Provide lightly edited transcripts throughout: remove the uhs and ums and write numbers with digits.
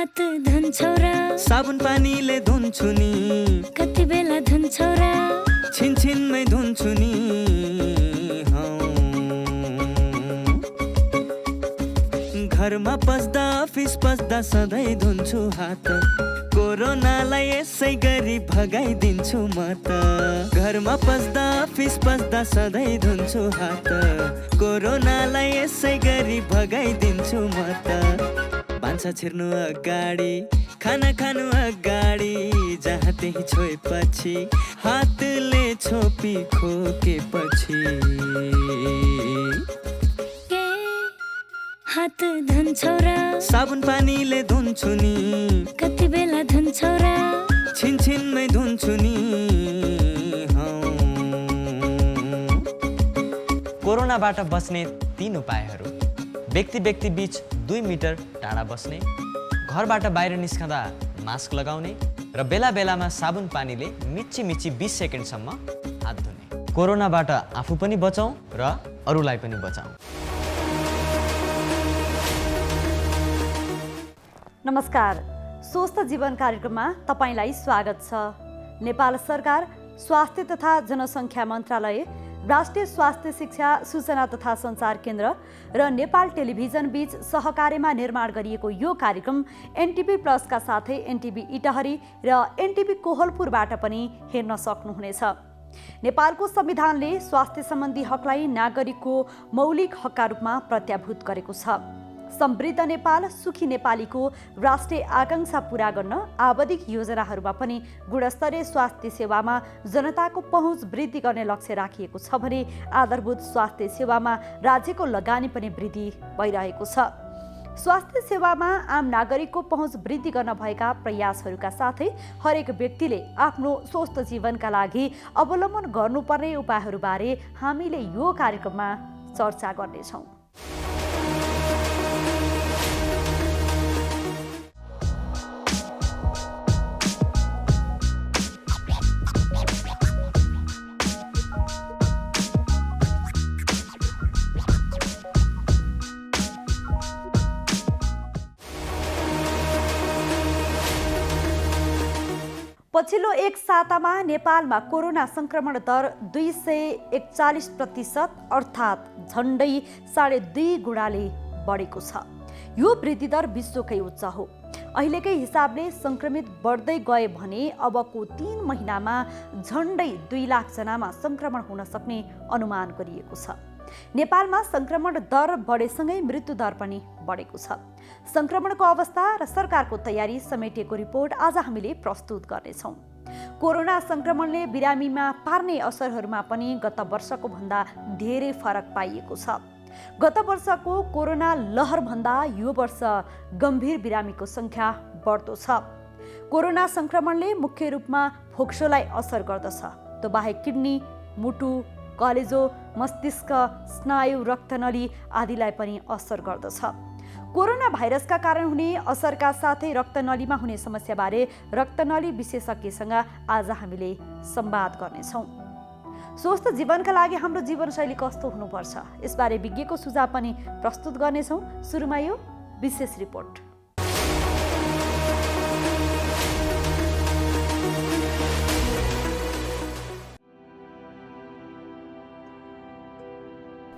हात धुन्छौ र साबुन पानीले धुन्छु नि कति बेला धुन्छौ र छिनछिनमै धुन्छु नि घरमा पस्दा अफिस पस्दा सधैँ धुन्छु हात कोरोनालाई यसै गरी भगाइदिन्छु म त घरमा पस्दा अफिस पस्दा सधैँ धुन्छु हात कोरोनालाई यसै गरी भगाइदिन्छु म त भान्सा छिर्नु अगाडि खाना खानु अगाडि जहाँ त्यही छोएपछि हातले छोपी खोकेपछि हात धुन्छौ र साबुन पानीले धुन्छु नि कति बेला धुन्छौ र छिनछिनमै धुन्छु नि कोरोनाबाट बच्ने 3 उपायहरू। व्यक्ति बीच 2 मिटर टाढा बस्ने, घरबाट बाहिर निस्कँदा मास्क लगाउने र बेला बेलामा साबुन पानीले मिची 20 सेकेन्डसम्म हात धुने। कोरोनाबाट आफू पनि बचाउँ र अरूलाई पनि बचाउँ। नमस्कार, स्वस्थ जीवन कार्यक्रममा तपाईलाई स्वागत छ। नेपाल सरकार, स्वास्थ्य तथा जनसङ्ख्या मन्त्रालय, राष्ट्रिय स्वास्थ्य शिक्षा सूचना तथा सञ्चार केन्द्र र नेपाल टेलिभिजन बीच सहकार्यमा निर्माण गरिएको यो कार्यक्रम एनटिभी प्लसका साथै एनटिभी इटहरी र एनटिभी कोहलपुरबाट पनि हेर्न सक्नुहुनेछ। नेपालको संविधानले स्वास्थ्य सम्बन्धी हकलाई नागरिकको मौलिक हकका रूपमा प्रत्याभूत गरेको छ। समृद्ध नेपाल सुखी नेपालीको राष्ट्रिय आकांक्षा पूरा गर्न आवधिक योजनाहरूमा पनि गुणस्तरीय स्वास्थ्य सेवामा जनताको पहुँच वृद्धि गर्ने लक्ष्य राखिएको छ भने आधारभूत स्वास्थ्य सेवामा राज्यको लगानी पनि वृद्धि भइरहेको छ। स्वास्थ्य सेवामा आम नागरिकको पहुँच वृद्धि गर्न भएका प्रयासहरूका साथै हरेक व्यक्तिले आफ्नो स्वस्थ जीवनका लागि अवलम्बन गर्नुपर्ने उपायहरूबारे हामीले यो कार्यक्रममा चर्चा गर्नेछौँ। पछिल्लो एक सातामा नेपालमा कोरोना संक्रमण दर 241% अर्थात् झन्डै 2.5 गुणाले बढेको छ। यो वृद्धि दर विश्वकै उच्च हो। अहिलेकै हिसाबले संक्रमित बढ्दै गए भने अबको 3 महिनामा झन्डै 2 लाख जनामा संक्रमण हुन सक्ने अनुमान गरिएको छ। नेपालमा संक्रमण दर बढेसँगै मृत्यु दर पनि बढेको छ। संक्रमणको अवस्था र सरकारको तयारी समेटिएको रिपोर्ट आज हामीले प्रस्तुत गर्नेछौँ। कोरोना संक्रमणले बिरामीमा पार्ने असरहरूमा पनि गत वर्षको भन्दा धेरै फरक पाइएको छ। गत वर्षको कोरोना लहर भन्दा यो वर्ष गम्भीर बिरामीको संख्या बढ्दो छ। कोरोना संक्रमणले मुख्य रूपमा फोक्सोलाई असर गर्दछ। त्यो बाहेक किडनी, मुटु, कलेजो, मस्तिष्क, स्नायु, रक्तनली आदिलाई पनि असर गर्दछ। कोरोना भाइरसका कारण हुने असरका साथै रक्तनलीमा हुने समस्याबारे रक्तनली विशेषज्ञसँग आज हामीले संवाद गर्नेछौँ। स्वस्थ जीवनका लागि हाम्रो जीवनशैली कस्तो हुनुपर्छ, यसबारे विज्ञको सुझाव पनि प्रस्तुत गर्नेछौँ। सुरुमा यो विशेष रिपोर्ट।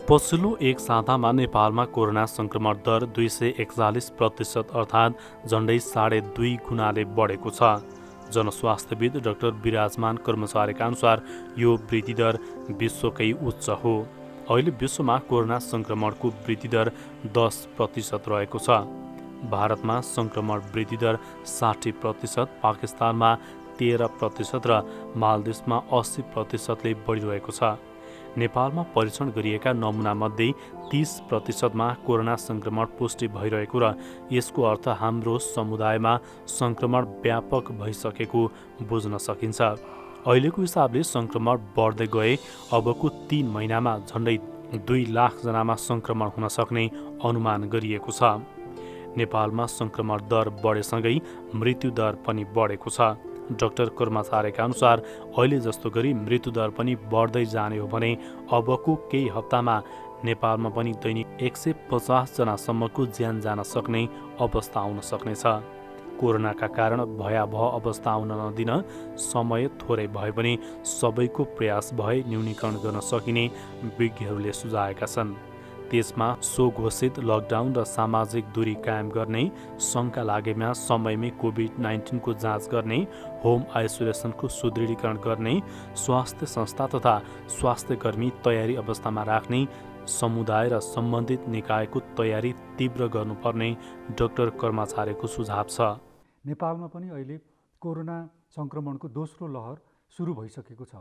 पछिल्लो एक सातामा नेपालमा कोरोना संक्रमण दर 241% अर्थात् झन्डै 2.5 गुणाले बढेको छ। जनस्वास्थ्यविद डाक्टर विराजमान कर्मचारीका अनुसार यो वृद्धि दर विश्वकै उच्च हो। अहिले विश्वमा कोरोना संक्रमणको वृद्धि दर 10% रहेको छ। भारतमा संक्रमण वृद्धि दर 60%, पाकिस्तानमा 13% र मालदिव्समा 80%ले बढिरहेको छ। नेपालमा परीक्षण गरिएका नमुनामध्ये 30%मा कोरोना संक्रमण पुष्टि भइरहेको र यसको अर्थ हाम्रो समुदायमा संक्रमण व्यापक भइसकेको बुझ्न सकिन्छ। अहिलेको हिसाबले संक्रमण बढ्दै गए अबको 3 महिनामा झन्डै 2 लाख जनामा संक्रमण हुन सक्ने अनुमान गरिएको छ। नेपालमा संक्रमण दर बढेसँगै मृत्यु दर पनि बढेको छ। डाक्टर कर्मचारीका अनुसार अहिले जस्तो गरी मृत्यु दर पनि बढ्दै जाने हो भने अबको केही हप्तामा नेपालमा पनि दैनिक 150 जनासम्मको ज्यान जान सक्ने अवस्था आउन सक्नेछ। कोरोनाका कारण भयावह अवस्था आउन नदिन समय थोरै भए पनि सबैको प्रयास भए न्यूनीकरण गर्न सकिने विज्ञहरूले सुझाएका छन्। त्यसमा स्वघोषित लकडाउन र सामाजिक दूरी कायम गर्ने, शङ्का लागेमा समयमै कोभिड-19 को जाँच गर्ने, होम आइसोलेसनको सुदृढीकरण गर्ने, स्वास्थ्य संस्था तथा स्वास्थ्यकर्मी तयारी अवस्थामा राख्ने, समुदाय र सम्बन्धित निकायको तयारी तीव्र गर्नुपर्ने डाक्टर कर्माचार्यको सुझाव छ। नेपालमा पनि अहिले कोरोना सङ्क्रमणको दोस्रो लहर सुरु भइसकेको छ।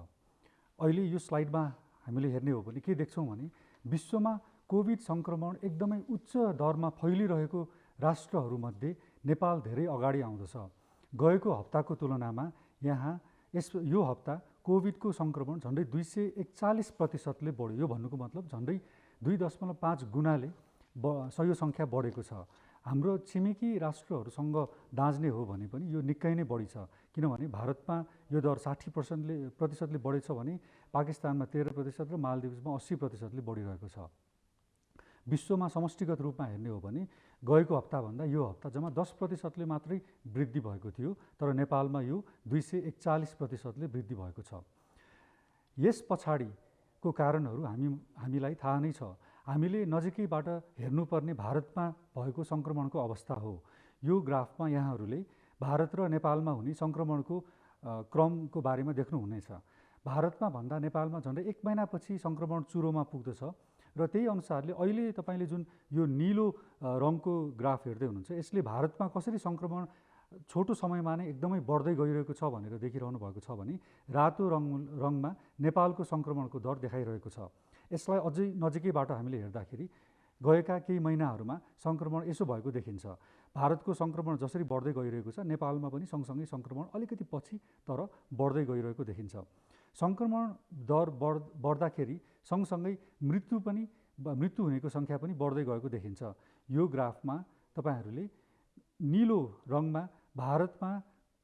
अहिले यो स्लाइडमा हामीले हेर्ने हो भने के देख्छौँ भने विश्वमा कोभिड सङ्क्रमण एकदमै उच्च दरमा फैलिरहेको राष्ट्रहरूमध्ये नेपाल धेरै अगाडि आउँदछ। गएको हप्ताको तुलनामा यो हप्ता कोभिडको सङ्क्रमण झन्डै 241% बढ्यो। यो भन्नुको मतलब झन्डै 2.5 गुणाले यो सङ्ख्या बढेको छ। हाम्रो छिमेकी राष्ट्रहरूसँग दाँच्ने हो भने पनि यो निकै नै बढी छ, किनभने भारतमा यो दर 60% बढेछ भने पाकिस्तानमा 13% र मालदिभ्समा 80% बढिरहेको छ। विश्वमा समष्टिगत रूपमा हेर्ने हो भने गएको हप्ताभन्दा यो हप्ता जम्मा 10% मात्रै वृद्धि भएको थियो, तर नेपालमा यो 241% वृद्धि भएको छ। यस पछाडिको कारणहरू हामीलाई थाहा नै छ। हामीले नजिकैबाट हेर्नुपर्ने भारतमा भएको सङ्क्रमणको अवस्था हो। यो ग्राफमा यहाँहरूले भारत र नेपालमा हुने सङ्क्रमणको क्रमको बारेमा देख्नुहुनेछ। भारतमा भन्दा नेपालमा झन्डै 1 महिनापछि सङ्क्रमण चुरोमा पुग्दछ र त्यही अनुसारले अहिले तपाईँले जुन यो निलो रङको ग्राफ हेर्दै हुनुहुन्छ, यसले भारतमा कसरी सङ्क्रमण छोटो समयमा नै एकदमै बढ्दै गइरहेको छ भनेर देखिरहनु भएको छ भने रातो रङमा नेपालको सङ्क्रमणको दर देखाइरहेको छ। यसलाई अझै नजिकैबाट हामीले हेर्दाखेरि गएका केही महिनाहरूमा सङ्क्रमण यसो भएको देखिन्छ। भारतको सङ्क्रमण जसरी बढ्दै गइरहेको छ, नेपालमा पनि सँगसँगै सङ्क्रमण अलिकति पछि तर बढ्दै गइरहेको देखिन्छ। सङ्क्रमण दर बढ्दाखेरि सँगसँगै मृत्यु हुनेको सङ्ख्या पनि बढ्दै गएको देखिन्छ। यो ग्राफमा तपाईँहरूले निलो रङमा भारतमा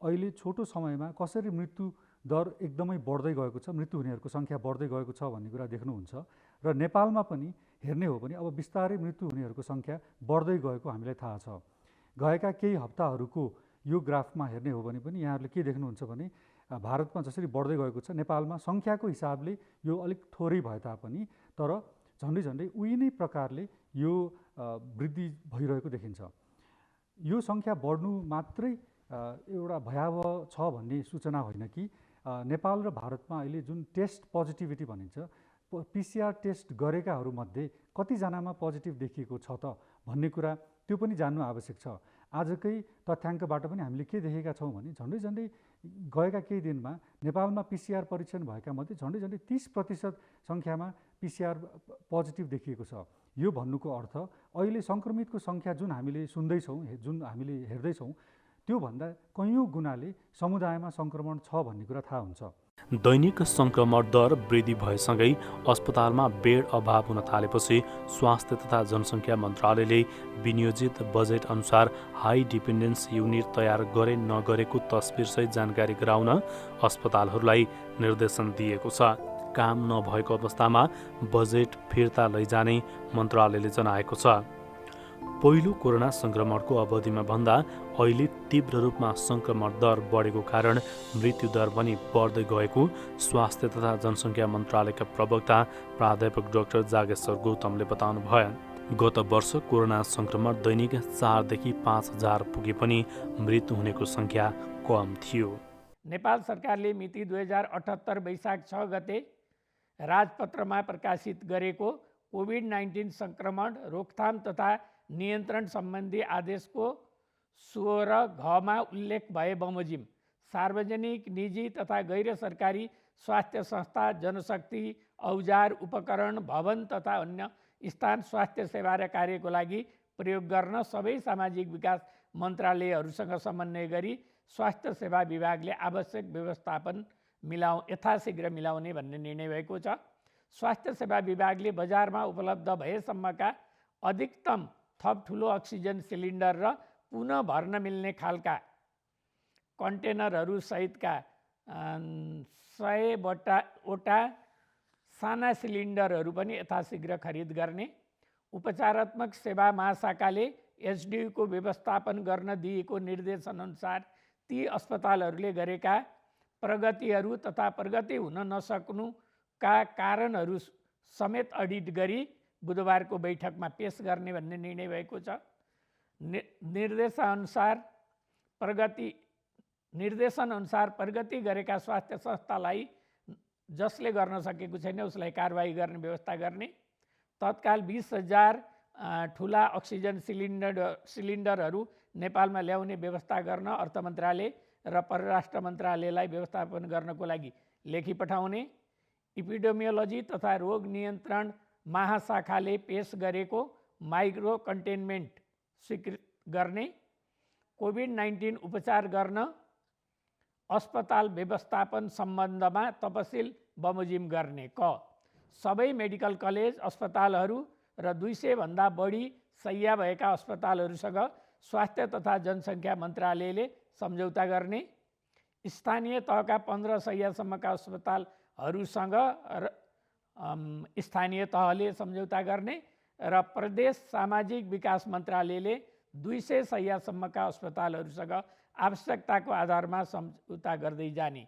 अहिले छोटो समयमा कसरी मृत्यु दर एकदमै बढ्दै गएको छ, मृत्यु हुनेहरूको सङ्ख्या बढ्दै गएको छ भन्ने कुरा देख्नुहुन्छ। र नेपालमा पनि हेर्ने हो भने अब बिस्तारै मृत्यु हुनेहरूको सङ्ख्या बढ्दै गएको हामीलाई थाहा छ। गएका केही हप्ताहरूको यो ग्राफमा हेर्ने हो भने पनि यहाँहरूले के देख्नुहुन्छ भने भारतमा जसरी बढ्दै गएको छ, नेपालमा सङ्ख्याको हिसाबले यो अलिक थोरै भए तापनि तर झन्डै उही नै प्रकारले यो वृद्धि भइरहेको देखिन्छ। यो सङ्ख्या बढ्नु मात्रै एउटा भयावह छ भन्ने सूचना होइन कि नेपाल र भारतमा अहिले जुन टेस्ट पोजिटिभिटी भनिन्छ, PCR टेस्ट गरेकाहरूमध्ये कतिजनामा पोजिटिभ देखिएको छ त भन्ने कुरा त्यो पनि जान्नु आवश्यक छ। आजकै तथ्याङ्कबाट पनि हामीले के देखेका छौँ भने झन्डै गएका केही दिनमा नेपालमा PCR परीक्षण भएका मध्ये झन्डै 30% सङ्ख्यामा PCR पोजिटिभ देखिएको छ। यो भन्नुको अर्थ अहिले सङ्क्रमितको सङ्ख्या जुन हामीले सुन्दैछौँ, जुन हामीले हेर्दैछौँ, त्योभन्दा कैयौँ गुणाले समुदायमा सङ्क्रमण छ भन्ने कुरा थाहा हुन्छ। दैनिक सङ्क्रमण दर वृद्धि भएसँगै अस्पतालमा बेड अभाव हुन थालेपछि स्वास्थ्य तथा जनसङ्ख्या मन्त्रालयले विनियोजित बजेट अनुसार हाई डिपेन्डेन्स युनिट तयार गरे नगरेको तस्बिरसहित जानकारी गराउन अस्पतालहरूलाई निर्देशन दिएको छ। काम नभएको अवस्थामा बजेट फिर्ता लैजाने मन्त्रालयले जनाएको छ। पहिलो कोरोना सङ्क्रमणको अवधिमा भन्दा अहिले तीव्र रूपमा सङ्क्रमण दर बढेको कारण मृत्यु दर पनि बढ्दै गएको स्वास्थ्य तथा जनसङ्ख्या मन्त्रालयका प्रवक्ता प्राध्यापक डाक्टर जागेश्वर गौतमले बताउनु भयो। गत वर्ष कोरोना सङ्क्रमण दैनिक 4 देखि 5,000 पुगे पनि मृत्यु हुनेको सङ्ख्या कम थियो। नेपाल सरकारले मिति 2078 वैशाख 6 गते राजपत्रमा प्रकाशित गरेको कोभिड-19 सङ्क्रमण रोकथाम तथा नियन्त्रण सम्बन्धी आदेशको 16 घमा उल्लेख भए बमोजिम सार्वजनिक, निजी तथा गैर सरकारी स्वास्थ्य संस्था, जनशक्ति, औजार, उपकरण, भवन तथा अन्य स्थान स्वास्थ्य सेवा र कार्यको लागि प्रयोग गर्न सबै सामाजिक विकास मन्त्रालयहरूसँग समन्वय गरी स्वास्थ्य सेवा विभागले आवश्यक व्यवस्थापन यथाशीघ्र मिलाउने भन्ने निर्णय भएको छ। स्वास्थ्य सेवा विभागले बजारमा उपलब्ध भएसम्मका अधिकतम थप ठुलो अक्सिजन सिलिन्डर र पुनः भर्न मिल्ने खालका कन्टेनरहरू सहितका 100वटा साना सिलिन्डरहरू पनि यथाशीघ्र खरिद गर्ने, उपचारात्मक सेवा महाशाखाले एचडियुको व्यवस्थापन गर्न दिएको निर्देशनअनुसार ती अस्पतालहरूले गरेका प्रगतिहरू तथा प्रगति हुन नसक्नुका कारणहरू समेत अडिट गरी बुधबारको बैठकमा पेश गर्ने भन्ने निर्णय भएको छ। निर्देशनअनुसार प्रगति गरेका स्वास्थ्य संस्थालाई जसले गर्न सकेको छैन उसलाई कारबाही गर्ने व्यवस्था गर्ने, तत्काल 20,000 ठुला अक्सिजन सिलिन्डरहरू नेपालमा ल्याउने व्यवस्था गर्न अर्थ मन्त्रालय र परराष्ट्र मन्त्रालयलाई व्यवस्थापन गर्नको लागि लेखी पठाउने, इपिडेमियोलोजी तथा रोग नियन्त्रण महाशाखाले पेश गरेको माइक्रो कन्टेनमेन्ट स्वीकृत गर्ने, कोभिड-19 उपचार गर्न अस्पताल व्यवस्थापन सम्बन्धमा तपसिल बमोजिम गर्ने। सबै मेडिकल कलेज अस्पतालहरू र 200 भन्दा बढी शय्या भएका अस्पतालहरूसँग स्वास्थ्य तथा जनसङ्ख्या मन्त्रालयले सम्झौता गर्ने, स्थानीय तहका 15 शय्यासम्मका अस्पतालहरूसँग स्थानीय तहले सम्झौता गर्ने र प्रदेश सामाजिक विकास मन्त्रालयले 200 शय्यासम्मका अस्पतालहरूसँग आवश्यकताको आधारमा सम्झौता गर्दै जाने,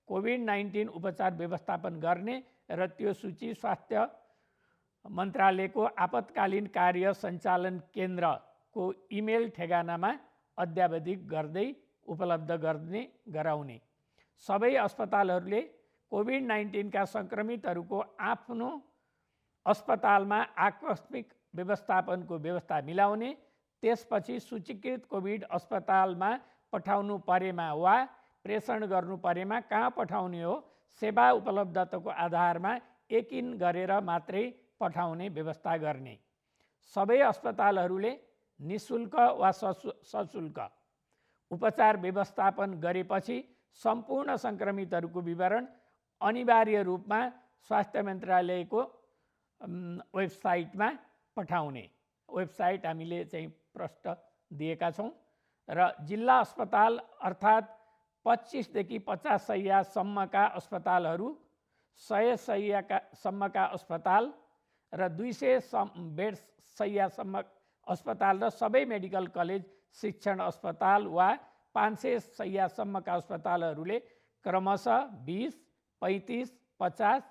कोभिड-19 उपचार व्यवस्थापन गर्ने र त्यो सूची स्वास्थ्य मन्त्रालयको आपतकालीन कार्य सञ्चालन केन्द्रको इमेल ठेगानामा अद्यावधिक गर्दै उपलब्ध गराउने। सबै अस्पतालहरूले कोभिड-19 का सङ्क्रमितहरूको आफ्नो अस्पतालमा आकस्मिक व्यवस्थापनको व्यवस्था मिलाउने, त्यसपछि सूचीकृत कोभिड अस्पतालमा पठाउनु परेमा वा प्रेषण गर्नु परेमा कहाँ पठाउने हो सेवा उपलब्धताको आधारमा यकिन गरेर मात्रै पठाउने व्यवस्था गर्ने। सबै अस्पतालहरूले निःशुल्क वा सशुल्क उपचार व्यवस्थापन गरेपछि सम्पूर्ण सङ्क्रमितहरूको विवरण अनिवार्य रूपमा स्वास्थ्य मन्त्रालयको वेबसाइटमा पठाउने। वेबसाइट हामीले चाहिँ प्रष्ट दिएका छौँ र जिल्ला अस्पताल अर्थात् 25 देखि 50 शय्यासम्मका अस्पतालहरू, 100 शय्यासम्मका अस्पताल र 200 बेड शय्यासम्म अस्पताल र सबै मेडिकल कलेज शिक्षण अस्पताल वा 500 शय्यासम्मका अस्पतालहरूले क्रमशः 20, 35, 50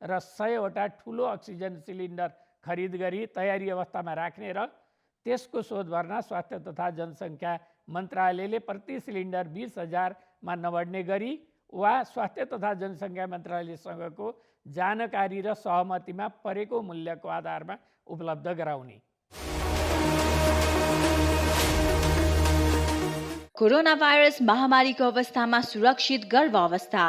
र 100 वटा ठुलो अक्सिजन सिलिन्डर खरिद गरी तयारी अवस्थामा राख्ने र त्यसको शोध भर्ना स्वास्थ्य तथा जनसङ्ख्या मन्त्रालयले प्रति सिलिन्डर 20,000मा नबढ्ने गरी वा स्वास्थ्य तथा जनसङ्ख्या मन्त्रालयसँगको जानकारी र सहमतिमा परेको मूल्यको आधारमा उपलब्ध गराउने। कोरोना भाइरस महामारीको अवस्थामा सुरक्षित गर्भावस्था।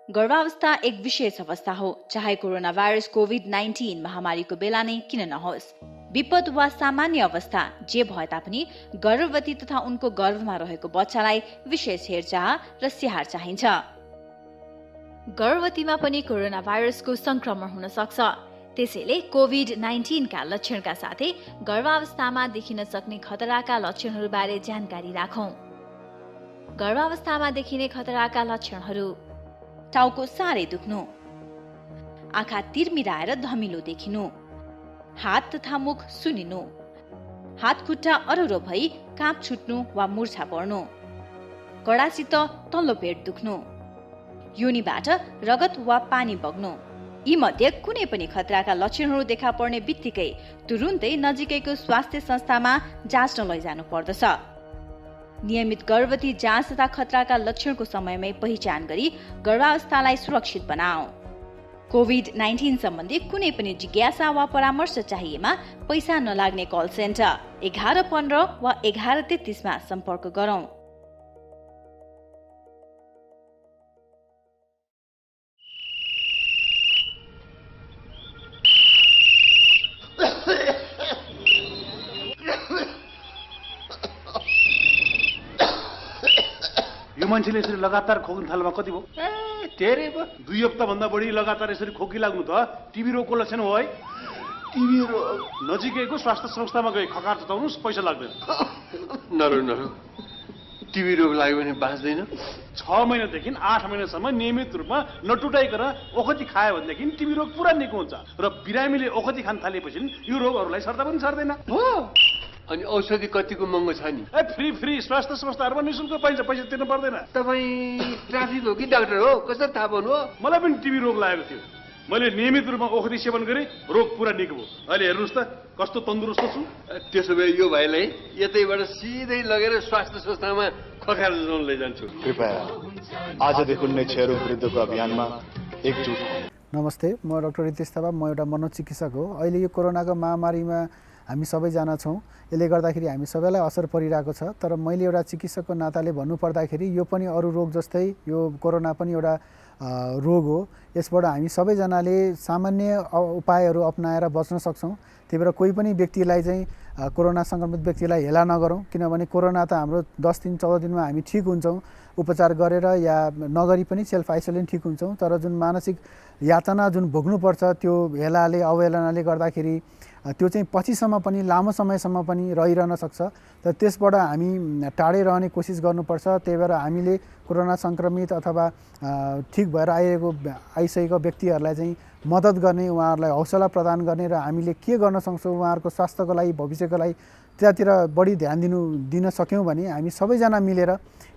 गर्भावस्था एक विशेष अवस्था हो, चाहे कोरोना भाइरस कोभिड-19 महामारीको बेला नै किन नहोस्। विपद वा सामान्य अवस्था जे भए तापनि गर्भवती तथा उनको गर्भमा रहेको बच्चालाई विशेष हेरचाह र स्याहार चाहिन्छ। गर्भवतीमा पनि कोरोना भाइरसको संक्रमण हुन सक्छ, त्यसैले कोभिड-19 का लक्षणका साथै गर्भावस्थामा देखिन सक्ने खतराका लक्षणहरूबारे जानकारी राखौं। गर्भावस्थामा देखिने खतराका लक्षणहरू: टाउको साह्रै दुख्नु, आँखा तिर्मिराएर धमिलो देखिनु, हात तथा मुख सुनिनु, हात खुट्टा अरुरो भई काँप छुट्नु वा मुर्छा पर्नु, कडासित तल्लो पेट दुख्नु, योनिबाट रगत वा पानी बग्नु। यी मध्ये कुनै पनि खतराका लक्षणहरू देखा पर्ने बित्तिकै तुरुन्तै नजिकैको स्वास्थ्य संस्थामा जाँच्न लैजानु पर्दछ। नियमित गर्भवती जाँच तथा खतराका लक्षणको समयमै पहिचान गरी गर्भावस्थालाई सुरक्षित बनाऊ। कोभिड-19 सम्बन्धी कुनै पनि जिज्ञासा वा परामर्श चाहिएमा पैसा नलाग्ने कल सेन्टर 1115 वा 1133 मा सम्पर्क गरौँ। मान्छेले यसरी लगातार खोक्न थाल्नुमा कति भयो? धेरै भयो। 2 हप्ताभन्दा बढी लगातार यसरी खोकी लाग्नु त टिबी रोगको लक्षण हो है। टिबी रोग नजिकैको स्वास्थ्य संस्थामा गई खकार चताउनुस्, पैसा लाग्दैन। नरो टिबी रोग लाग्यो भने बाँच्दैन। 6 महिनादेखि 8 महिनासम्म नियमित रूपमा नटुटाइकन ओखती खायो भनेदेखि टिबी रोग पुरा निको हुन्छ र बिरामीले ओखती खान थालेपछि यो रोग अरूलाई सर्दा पनि सर्दैन। हो अनि औषधि कतिको महँगो छ नि? फ्री स्वास्थ्य संस्थाहरूमा निःशुल्क पाइन्छ, पैसा तिर्नु पर्दैन। तपाईँ ट्राफिक हो कि डाक्टर हो? कसरी थाहा पाउनु हो? मलाई पनि टिबी रोग लागेको थियो, मैले नियमित रूपमा औषधि सेवन गरेँ, रोग पुरा निको भयो। अहिले हेर्नुहोस् त कस्तो तन्दुरुस्त छु। त्यसो भए यो भाइलाई यतैबाट सिधै लगेर स्वास्थ्य संस्थामा खखार जोन लैजान्छु। कृपया आजदेखि नै क्षयरोग विरुद्धको अभियानमा एकजुट हौँ। नमस्ते, म डाक्टर रितेश थापा, म एउटा मनोचिकित्सक हो। अहिले यो कोरोनाको महामारीमा हामी सबैजना छौँ, यसले गर्दाखेरि हामी सबैलाई असर परिरहेको छ। तर मैले एउटा चिकित्सकको नाताले भन्नुपर्दाखेरि यो पनि अरू रोग जस्तै यो कोरोना पनि एउटा रोग हो। यसबाट हामी सबैजनाले सामान्य उपायहरू अपनाएर बच्न सक्छौँ। त्यही भएर कोही पनि व्यक्तिलाई चाहिँ कोरोना सङ्क्रमित व्यक्तिलाई हेला नगरौँ, किनभने कोरोना त हाम्रो 10 दिन 14 दिनमा हामी ठिक हुन्छौँ, उपचार गरेर या नगरी पनि सेल्फ आइसोलेसन ठिक हुन्छौँ। तर जुन मानसिक यातना जुन भोग्नुपर्छ त्यो हेलाले अवहेलनाले गर्दाखेरि त्यो चाहिँ पछिसम्म पनि लामो समयसम्म पनि रहिरहन सक्छ। तर त्यसबाट हामी टाढै रहने कोसिस गर्नुपर्छ। त्यही भएर हामीले कोरोना सङ्क्रमित अथवा ठिक भएर आइसकेको व्यक्तिहरूलाई चाहिँ मद्दत गर्ने, उहाँहरूलाई हौसला प्रदान गर्ने र हामीले के गर्न सक्छौँ उहाँहरूको स्वास्थ्यको लागि, भविष्यको लागि त्यतातिर बढी ध्यान दिन सक्यौँ भने हामी सबैजना मिलेर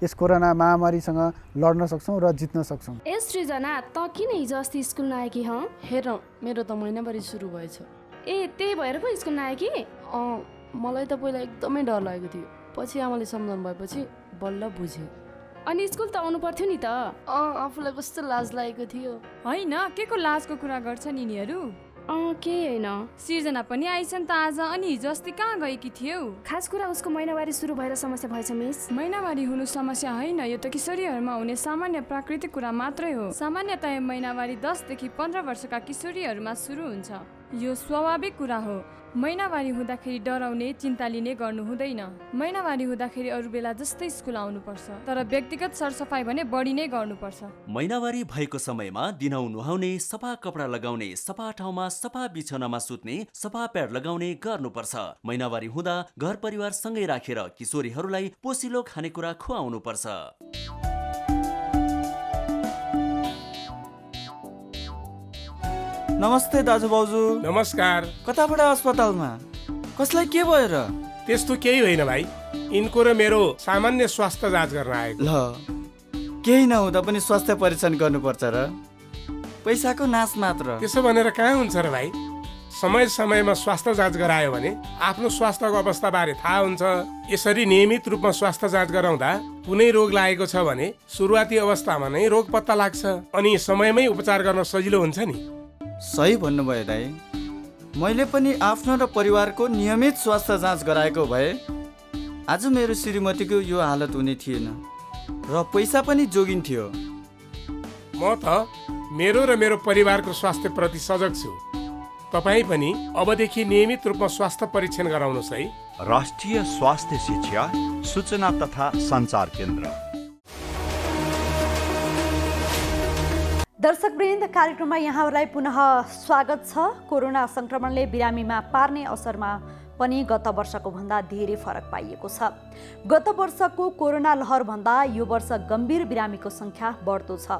यस कोरोना महामारीसँग लड्न सक्छौँ र जित्न सक्छौँ। ए सृजना, त किन हिजो अस्ति स्कुल नआएकी? हेर, मेरो त महिनाभरि सुरु भएछ। ए त्यही भएर पो स्कुल नआएकी? मलाई त पहिला एकदमै डर लागेको थियो, पछि आमाले सम्झाउनु भएपछि बल्ल बुझेँ। अनि स्कुल त आउनु पर्थ्यो नि त। आफूलाई कस्तो लाज लागेको थियो। होइन, के को लाजको कुरा गर्छन् यिनीहरू? केही होइन, सृजना पनि आइछन् त आज। अनि हिजो अस्ति कहाँ गएकी थियौ? खास कुरा उसको महिनावारी सुरु भएर समस्या भएछ मिस। महिनावारी हुनु समस्या होइन, यो त किशोरीहरूमा हुने सामान्य प्राकृतिक कुरा मात्रै हो। सामान्यतया महिनावारी 10 देखि 15 वर्षका किशोरीहरूमा सुरु हुन्छ। यो स्वाभाविक कुरा हो। महिनावारी हुँदाखेरि डराउने, चिन्ता लिने गर्नु हुँदैन। महिनावारी हुँदाखेरि अरू बेला जस्तै स्कुल आउनुपर्छ, तर व्यक्तिगत सरसफाइ भने बढी नै गर्नुपर्छ। महिनावारी भएको समयमा दिनौ नुहाउने, सफा कपडा लगाउने, सफा ठाउँमा सफा बिछौनामा सुत्ने, सफा प्याड लगाउने गर्नुपर्छ। महिनावारी हुँदा घर परिवार सँगै राखेर किशोरीहरूलाई पोसिलो खानेकुरा खुवाउनुपर्छ। नमस्ते दाजु भाउजू। नमस्कार। कताबाट अस्पतालमा? कसलाई के भयो र? त्यस्तो केही होइन भाइ, यिनको र मेरो सामान्य स्वास्थ्य जाँच गर्न आएको। ल, केही नहुँदा पनि स्वास्थ्य परीक्षण गर्नुपर्छ र? पैसाको नाश मात्र। त्यसो भनेर कहाँ हुन्छ र भाइ? समय समयमा स्वास्थ्य जाँच गरायो भने आफ्नो स्वास्थ्यको अवस्था बारे थाहा हुन्छ। यसरी नियमित रूपमा स्वास्थ्य जाँच गराउँदा कुनै रोग लागेको छ भने सुरुवाती अवस्थामा नै रोग पत्ता लाग्छ अनि समयमै उपचार गर्न सजिलो हुन्छ नि। सही भन्नुभयो दाइ। मैले पनि आफ्नो र परिवारको नियमित स्वास्थ्य जाँच गराएको भए आज मेरो श्रीमतीको यो हालत हुने थिएन र पैसा पनि जोगिन्थ्यो। म त मेरो र मेरो परिवारको स्वास्थ्य प्रति सजग छु। तपाईँ पनि अबदेखि नियमित रूपमा स्वास्थ्य परीक्षण गराउनुहोस् है। राष्ट्रिय स्वास्थ्य शिक्षा सूचना तथा सञ्चार केन्द्र। दर्शकवृन्द, कार्यक्रममा यहाँहरूलाई पुनः स्वागत छ। कोरोना संक्रमणले बिरामीमा पार्ने असरमा पनि गत वर्षको भन्दा धेरै फरक पाइएको छ। गत वर्षको कोरोना लहर भन्दा यो वर्ष गम्भीर बिरामीको संख्या बढ्दो छ।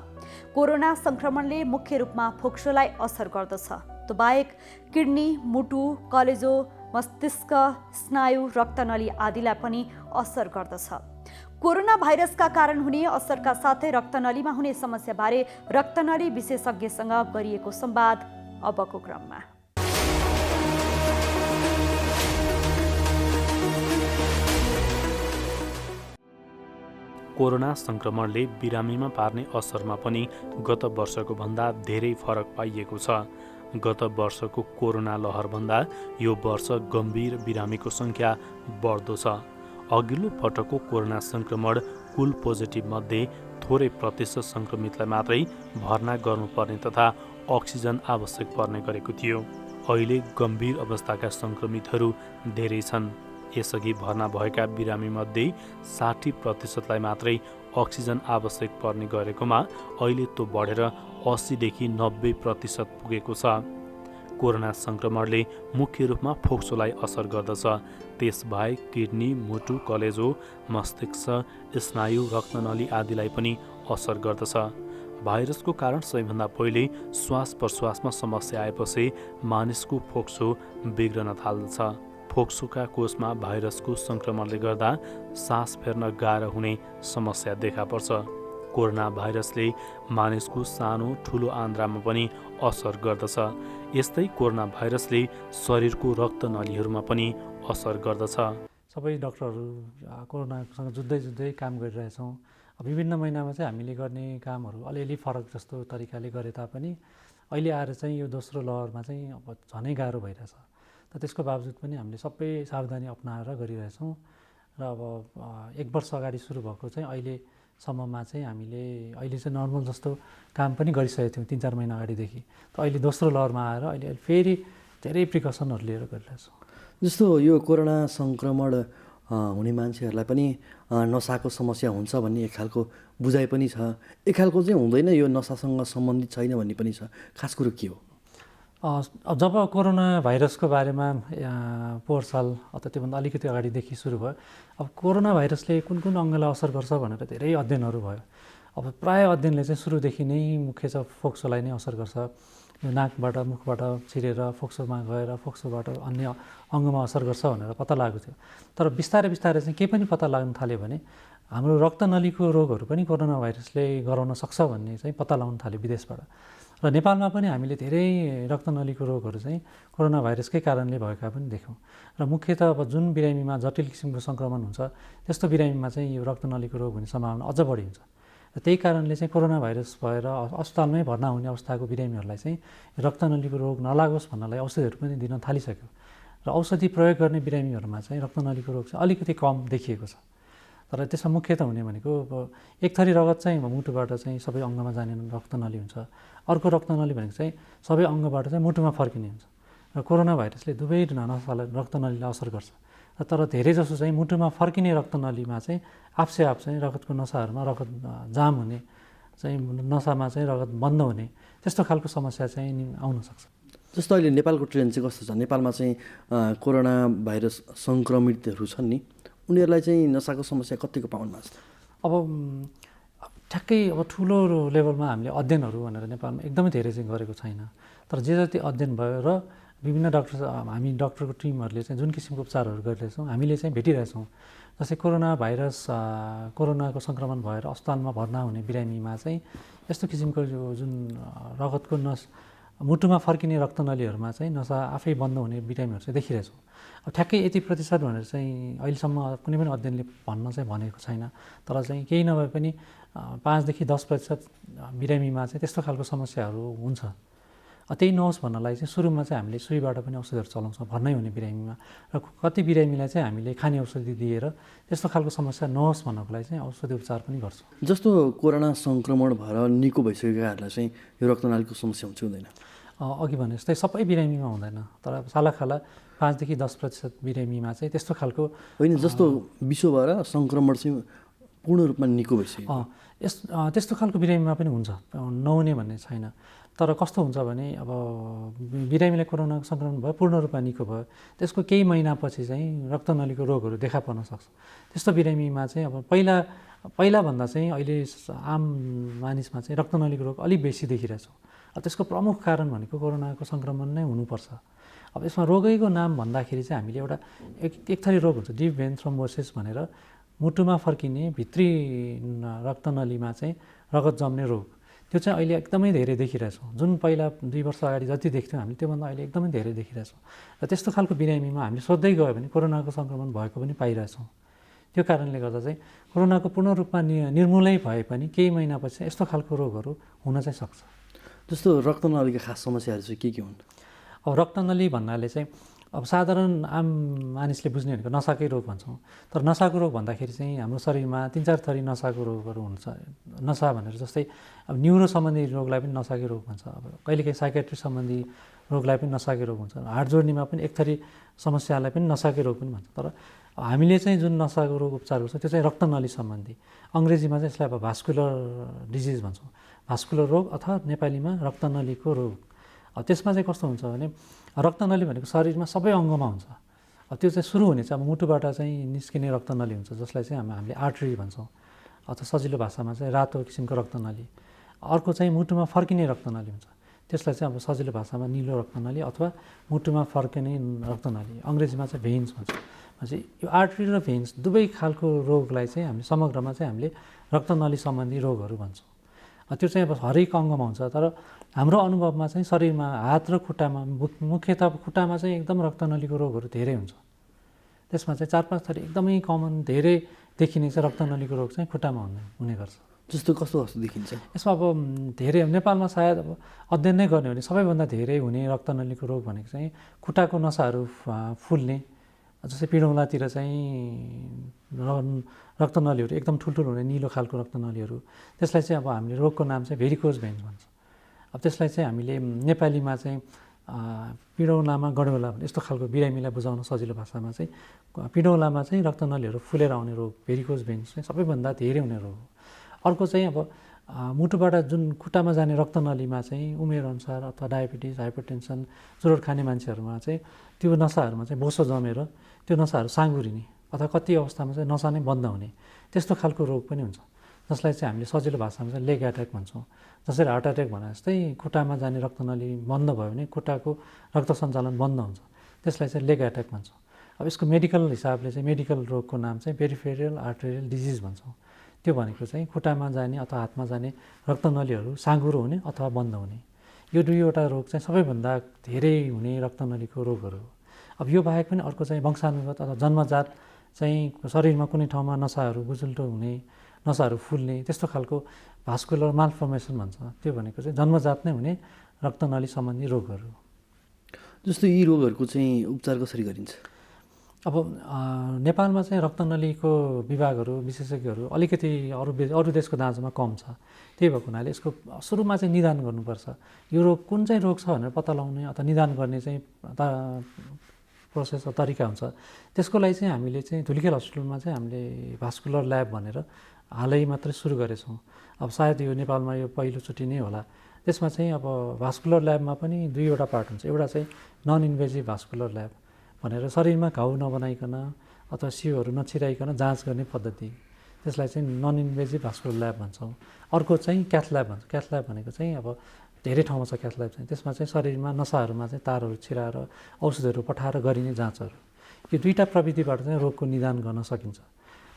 कोरोना संक्रमणले मुख्य रूपमा फोक्सोलाई असर गर्दछ। त्यो बाहेक किडनी, मुटु, कलेजो, मस्तिष्क, स्नायु, रक्तनली आदिलाई पनि असर गर्दछ। कोरोना भाइरसका कारण हुने असरका साथै रक्तनलीमा हुने समस्याबारे रक्तनली विशेषज्ञसँग गरिएको संवाद अबको क्रममा। कोरोना सङ्क्रमणले बिरामीमा पार्ने असरमा पनि गत वर्षको भन्दा धेरै फरक पाइएको छ। गत वर्षको कोरोना लहरभन्दा यो वर्ष गम्भीर बिरामीको सङ्ख्या बढ्दो छ। अघिल्लो पटकको कोरोना सङ्क्रमण कुल पोजिटिभ मध्ये थोरै प्रतिशत सङ्क्रमितलाई मात्रै भर्ना गर्नुपर्ने तथा अक्सिजन आवश्यक पर्ने गरेको थियो। अहिले गम्भीर अवस्थाका सङ्क्रमितहरू धेरै छन्। यसअघि भर्ना भएका बिरामीमध्ये 60% मात्रै अक्सिजन आवश्यक पर्ने गरेकोमा अहिले त्यो बढेर 80 देखि 90% पुगेको छ। कोरोना सङ्क्रमणले मुख्य रूपमा फोक्सोलाई असर गर्दछ। त्यसबाहेक किडनी, मुटु, कलेजो, मस्तिष्क, स्नायु, रक्तनली आदिलाई पनि असर गर्दछ। भाइरसको कारण सबैभन्दा पहिले श्वास प्रश्वासमा समस्या आएपछि मानिसको फोक्सो बिग्रन थाल्दछ। फोक्सोका कोषमा भाइरसको सङ्क्रमणले गर्दा सास फेर्न गाह्रो हुने समस्या देखा पर्छ। कोरोना भाइरसले मानिसको सानो ठुलो आन्द्रामा पनि असर गर्दछ। यस्तै कोरोना भाइरसले शरीरको रक्तनलीहरूमा पनि असर गर्दछ। सबै डक्टरहरू कोरोनासँग जुझ्दै काम गरिरहेछौँ। विभिन्न महिनामा चाहिँ हामीले गर्ने कामहरू अलिअलि फरक जस्तो तरिकाले गरे तापनि अहिले आएर चाहिँ यो दोस्रो लहरमा चाहिँ अब झनै गाह्रो भइरहेछ। त त्यसको बावजुद पनि हामीले सबै सावधानी अपनाएर गरिरहेछौँ र अब 1 वर्ष अगाडि सुरु भएको चाहिँ अहिलेसम्ममा चाहिँ हामीले अहिले चाहिँ नर्मल जस्तो काम पनि गरिसकेको थियौँ 3-4 महिना अगाडिदेखि। त अहिले दोस्रो लहरमा आएर अहिले फेरि धेरै प्रिकसनहरू लिएर गरिरहेछौँ। जस्तो यो कोरोना सङ्क्रमण हुने मान्छेहरूलाई पनि नसाको समस्या हुन्छ भन्ने एक खालको बुझाइ पनि छ, एक खालको चाहिँ हुँदैन यो नसासँग सम्बन्धित छैन भन्ने पनि छ। खास कुरो के हो? जब कोरोना भाइरसको बारेमा पोहोर साल अथवा त्योभन्दा अलिकति अगाडिदेखि सुरु भयो, अब कोरोना भाइरसले कुन कुन अङ्गलाई असर गर्छ भनेर धेरै अध्ययनहरू भयो। अब प्राय अध्ययनले चाहिँ सुरुदेखि नै मुख्य चाहिँ फोक्सोलाई नै असर गर्छ। यो नाकबाट मुखबाट छिरेर फोक्सोमा गएर फोक्सोबाट अन्य अङ्गमा असर गर्छ भनेर पत्ता लागेको थियो। तर बिस्तारै चाहिँ के पनि पत्ता लाग्न थाल्यो भने हाम्रो रक्तनलीको रोगहरू पनि कोरोना भाइरसले गराउन सक्छ भन्ने चाहिँ पत्ता लगाउन थाल्यो विदेशबाट। र नेपालमा पनि हामीले धेरै रक्तनलीको रोगहरू चाहिँ कोरोना भाइरसकै कारणले भएका पनि देख्यौँ। र मुख्यतः अब जुन बिरामीमा जटिल किसिमको सङ्क्रमण हुन्छ त्यस्तो बिरामीमा चाहिँ यो रक्तनलीको रोग हुने सम्भावना अझ बढी हुन्छ। र त्यही कारणले चाहिँ कोरोना भाइरस भएर अस्पतालमै भर्ना हुने अवस्थाको बिरामीहरूलाई चाहिँ रक्तनलीको रोग नलागोस् भन्नलाई औषधिहरू पनि दिन थालिसक्यो। र औषधि प्रयोग गर्ने बिरामीहरूमा चाहिँ रक्तनलीको रोग चाहिँ अलिकति कम देखिएको छ। तर त्यसमा मुख्यतः हुने भनेको अब एक थरी रगत चाहिँ मुटुबाट चाहिँ सबै अङ्गमा जाने रक्तनली हुन्छ, अर्को रक्तनली भनेको चाहिँ सबै अङ्गबाट चाहिँ मुटुमा फर्किने हुन्छ। र कोरोना भाइरसले दुवै नसालाई रक्तनलीलाई असर गर्छ। तर धेरै जसो चाहिँ मुटुमा फर्किने रक्तनलीमा चाहिँ आफसे आफ चाहिँ रगतको नसाहरूमा रगत जाम हुने चाहिँ नसामा चाहिँ रगत बन्द हुने त्यस्तो खालको समस्या चाहिँ आउन सक्छ। जस्तो अहिले नेपालको ट्रेन्ड चाहिँ कस्तो छ? नेपालमा चाहिँ कोरोना भाइरस सङ्क्रमितहरू छन् नि, उनीहरूलाई चाहिँ नसाको समस्या कतिको पाउनुभएको छ? अब ठ्याक्कै अब ठुलो लेभलमा हामीले अध्ययनहरू भनेर नेपालमा एकदमै धेरै चाहिँ गरेको छैन। तर जे जति अध्ययन भयो र विभिन्न हामी डक्टरको टिमहरूले चाहिँ जुन किसिमको उपचारहरू गरिरहेछौँ हामीले चाहिँ भेटिरहेछौँ। जस्तै कोरोनाको सङ्क्रमण भएर अस्पतालमा भर्ना हुने बिरामीमा चाहिँ यस्तो किसिमको जुन रगतको मुटुमा फर्किने रक्तनलीहरूमा चाहिँ नसा आफै बन्द हुने बिरामीहरू चाहिँ देखिरहेछौँ। अब ठ्याक्कै यति प्रतिशत भनेर चाहिँ अहिलेसम्म कुनै पनि अध्ययनले भनेको छैन। तर चाहिँ केही नभए पनि 5-10% बिरामीमा चाहिँ त्यस्तो खालको समस्याहरू हुन्छ। त्यही नहोस् भन्नलाई चाहिँ सुरुमा चाहिँ हामीले सुईबाट पनि औषधिहरू चलाउँछौँ भर्नै हुने बिरामीमा। र कति बिरामीलाई चाहिँ हामीले खाने औषधि दिएर त्यस्तो खालको समस्या नहोस् भन्नको लागि चाहिँ औषधि उपचार पनि गर्छौँ। जस्तो कोरोना सङ्क्रमण भएर निको भइसकेकाहरूलाई चाहिँ यो रक्तनालीको समस्या हुन्छ हुँदैन? अघि भने जस्तै सबै बिरामीमा हुँदैन, तर सालाखाला 5-10% बिरामीमा चाहिँ त्यस्तो खालको होइन। जस्तो विश्व भएर सङ्क्रमण चाहिँ पूर्ण रूपमा निको भइसक्यो त्यस्तो खालको बिरामीमा पनि हुन्छ, नहुने भन्ने छैन। तर कस्तो हुन्छ भने अब बिरामीलाई कोरोनाको सङ्क्रमण भयो, पूर्ण रूपमा निको भयो, त्यसको केही महिनापछि चाहिँ रक्तनलीको रोगहरू देखा पर्न सक्छ। त्यस्तो बिरामीमा चाहिँ अब पहिलाभन्दा चाहिँ अहिले आम मानिसमा चाहिँ रक्तनलीको रोग अलिक बेसी देखिरहेछौँ। त्यसको प्रमुख कारण भनेको कोरोनाको सङ्क्रमण नै हुनुपर्छ। अब यसमा रोगैको नाम भन्दाखेरि चाहिँ हामीले एउटा एक थरी रोग हुन्छ डिप भेन थ्रोम्बोसिस भनेर मुटुमा फर्किने भित्री रक्तनलीमा चाहिँ रगत जम्ने रोग। त्यो चाहिँ अहिले एकदमै धेरै देखिरहेछौँ। जुन पहिला 2 वर्ष अगाडि जति देख्थ्यौँ हामीले त्योभन्दा अहिले एकदमै धेरै देखिरहेछौँ। र त्यस्तो खालको बिरामीमा हामीले सोध्दै गयो भने कोरोनाको सङ्क्रमण भएको पनि पाइरहेछौँ। त्यो कारणले गर्दा चाहिँ कोरोनाको पूर्ण रूपमा निर्मूलै भए पनि केही महिनापछि यस्तो खालको रोगहरू हुन चाहिँ सक्छ। जस्तो रक्तनलीका खास समस्याहरू चाहिँ के हुन्? अब रक्तनली भन्नाले चाहिँ अब साधारण आम मानिसले बुझ्ने भनेको नसाकै रोग भन्छौँ। तर नसाको रोग भन्दाखेरि चाहिँ हाम्रो शरीरमा 3-4 थरी नसाको रोगहरू हुन्छ। नसा भनेर जस्तै अब न्युरो सम्बन्धी रोगलाई पनि नसाकै रोग भन्छ। अब कहिलेकाहीँ साइकेट्री सम्बन्धी रोगलाई पनि नसाकै रोग हुन्छ। हाड जोड्नेमा पनि एक थरी समस्यालाई पनि नसाकै रोग पनि भन्छ। तर हामीले चाहिँ जुन नसाको रोग उपचार गर्छौँ त्यो चाहिँ रक्तनली सम्बन्धी, अङ्ग्रेजीमा चाहिँ यसलाई अब भास्कुलर डिजिज भन्छौँ। भास्कुलर रोग अथवा नेपालीमा रक्तनलीको रोग। त्यसमा चाहिँ कस्तो हुन्छ भने रक्तनली भनेको शरीरमा सबै अङ्गमा हुन्छ। त्यो चाहिँ सुरु हुने चाहिँ अब मुटुबाट चाहिँ निस्किने रक्तनली हुन्छ, जसलाई चाहिँ हामीले आर्टरी भन्छौँ अथवा सजिलो भाषामा चाहिँ रातो किसिमको रक्तनली। अर्को चाहिँ मुटुमा फर्किने रक्तनली हुन्छ, त्यसलाई चाहिँ अब सजिलो भाषामा निलो रक्तनली अथवा मुटुमा फर्किने रक्तनली, अङ्ग्रेजीमा चाहिँ भेन्स भन्छ। चाहिँ यो आर्टरी र भेन्स दुवै खालको रोगलाई चाहिँ हामी समग्रमा चाहिँ हामीले रक्तनली सम्बन्धी रोगहरू भन्छौँ। त्यो चाहिँ अब हरेक अङ्गमा हुन्छ, तर हाम्रो अनुभवमा चाहिँ शरीरमा हात र खुट्टामा मुख्यतः खुट्टामा चाहिँ एकदम रक्तनलीको रोगहरू धेरै हुन्छ। त्यसमा चाहिँ 4-5 थरी एकदमै कमन धेरै देखिने चाहिँ रक्तनलीको रोग चाहिँ खुट्टामा हुने गर्छ। जस्तो कस्तो देखिन्छ यसमा? अब धेरै नेपालमा सायद अब अध्ययन नै गर्ने हो भने सबैभन्दा धेरै हुने रक्तनलीको रोग भनेको चाहिँ खुट्टाको नसाहरू फुल्ने, जस्तै पिँडौलातिर चाहिँ रक्तनलीहरू एकदम ठुल्ठुलो हुने निलो खालको रक्तनलीहरू, त्यसलाई चाहिँ अब हामीले रोगको नाम चाहिँ भेरिकोज भेन्स भन्छ। अब त्यसलाई चाहिँ हामीले नेपालीमा चाहिँ पिँडौलामा गडौला भन्ने यस्तो खालको बिरामीलाई बुझाउन सजिलो भाषामा चाहिँ पिँडौलामा चाहिँ रक्तनलीहरू फुलेर आउने रोग भेरिकोज भेन्स चाहिँ सबैभन्दा धेरै हुने रोग हो। अर्को चाहिँ अब मुटुबाट जुन खुट्टामा जाने रक्तनलीमा चाहिँ उमेरअनुसार अथवा डायबिटिज, हाइपरटेन्सन, चुरोट खाने मान्छेहरूमा चाहिँ त्यो नसाहरूमा चाहिँ बोसो जमेर त्यो नसाहरू साँगुरिने अथवा कति अवस्थामा चाहिँ नसा नै बन्द हुने त्यस्तो खालको रोग पनि हुन्छ, जसलाई चाहिँ हामीले सजिलो भाषामा चाहिँ लेग एट्याक भन्छौँ। जसरी हार्ट एट्याक भने जस्तै खुट्टामा जाने रक्तनली बन्द भयो भने खुट्टाको रक्त सञ्चालन बन्द हुन्छ, त्यसलाई चाहिँ लेग एट्याक भन्छौँ। अब यसको मेडिकल हिसाबले चाहिँ मेडिकल रोगको नाम चाहिँ पेरिफेरल आर्टेरियल डिजिज भन्छौँ। त्यो भनेको चाहिँ खुट्टामा जाने अथवा हातमा जाने रक्तनलीहरू साँघुरो हुने अथवा बन्द हुने, यो दुईवटा रोग चाहिँ सबैभन्दा धेरै हुने रक्तनलीको रोगहरू हो। अब यो बाहेक पनि अर्को चाहिँ वंशानुगत अथवा जन्मजात चाहिँ शरीरमा कुनै ठाउँमा नसाहरू गुजुल्टो हुने, नसाहरू फुल्ने त्यस्तो खालको भास्कुलर मालफर्मेसन भन्छ, त्यो भनेको चाहिँ जन्मजात नै हुने रक्तनली सम्बन्धी रोगहरू। जस्तो यी रोगहरूको चाहिँ उपचार कसरी गरिन्छ? अब नेपालमा चाहिँ रक्तनलीको विभागहरू, विशेषज्ञहरू अलिकति अरू देशको दाँजोमा कम छ। त्यही भएको हुनाले यसको सुरुमा चाहिँ निदान गर्नुपर्छ। यो रोग कुन चाहिँ रोग छ भनेर पत्ता लगाउने अथवा निदान गर्ने चाहिँ प्रोसेस तरिका हुन्छ। त्यसको लागि चाहिँ हामीले चाहिँ धुलिखेल हस्पिटलमा चाहिँ हामीले भास्कुलर ल्याब भनेर हालै मात्रै सुरु गरेछौँ। अब सायद यो नेपालमा यो पहिलोचोटि नै होला। त्यसमा चाहिँ अब भास्कुलर ल्याबमा पनि दुईवटा पार्ट हुन्छ। एउटा चाहिँ नन इन्भेजिभ भास्कुलर ल्याब भनेर शरीरमा घाउ नबनाइकन अथवा सियोहरू नछिराइकन जाँच गर्ने पद्धति, त्यसलाई चाहिँ नन इन्भेजिभ भास्कुलर ल्याब भन्छौँ। अर्को चाहिँ क्याथ ल्याब भन्छ। क्याथ ल्याब भनेको चाहिँ अब धेरै ठाउँमा छ क्याथ ल्याब चाहिँ, त्यसमा चाहिँ शरीरमा नसाहरूमा चाहिँ तारहरू छिराएर औषधहरू पठाएर गरिने जाँचहरू, यो दुईवटा प्रविधिबाट चाहिँ रोगको निदान गर्न सकिन्छ।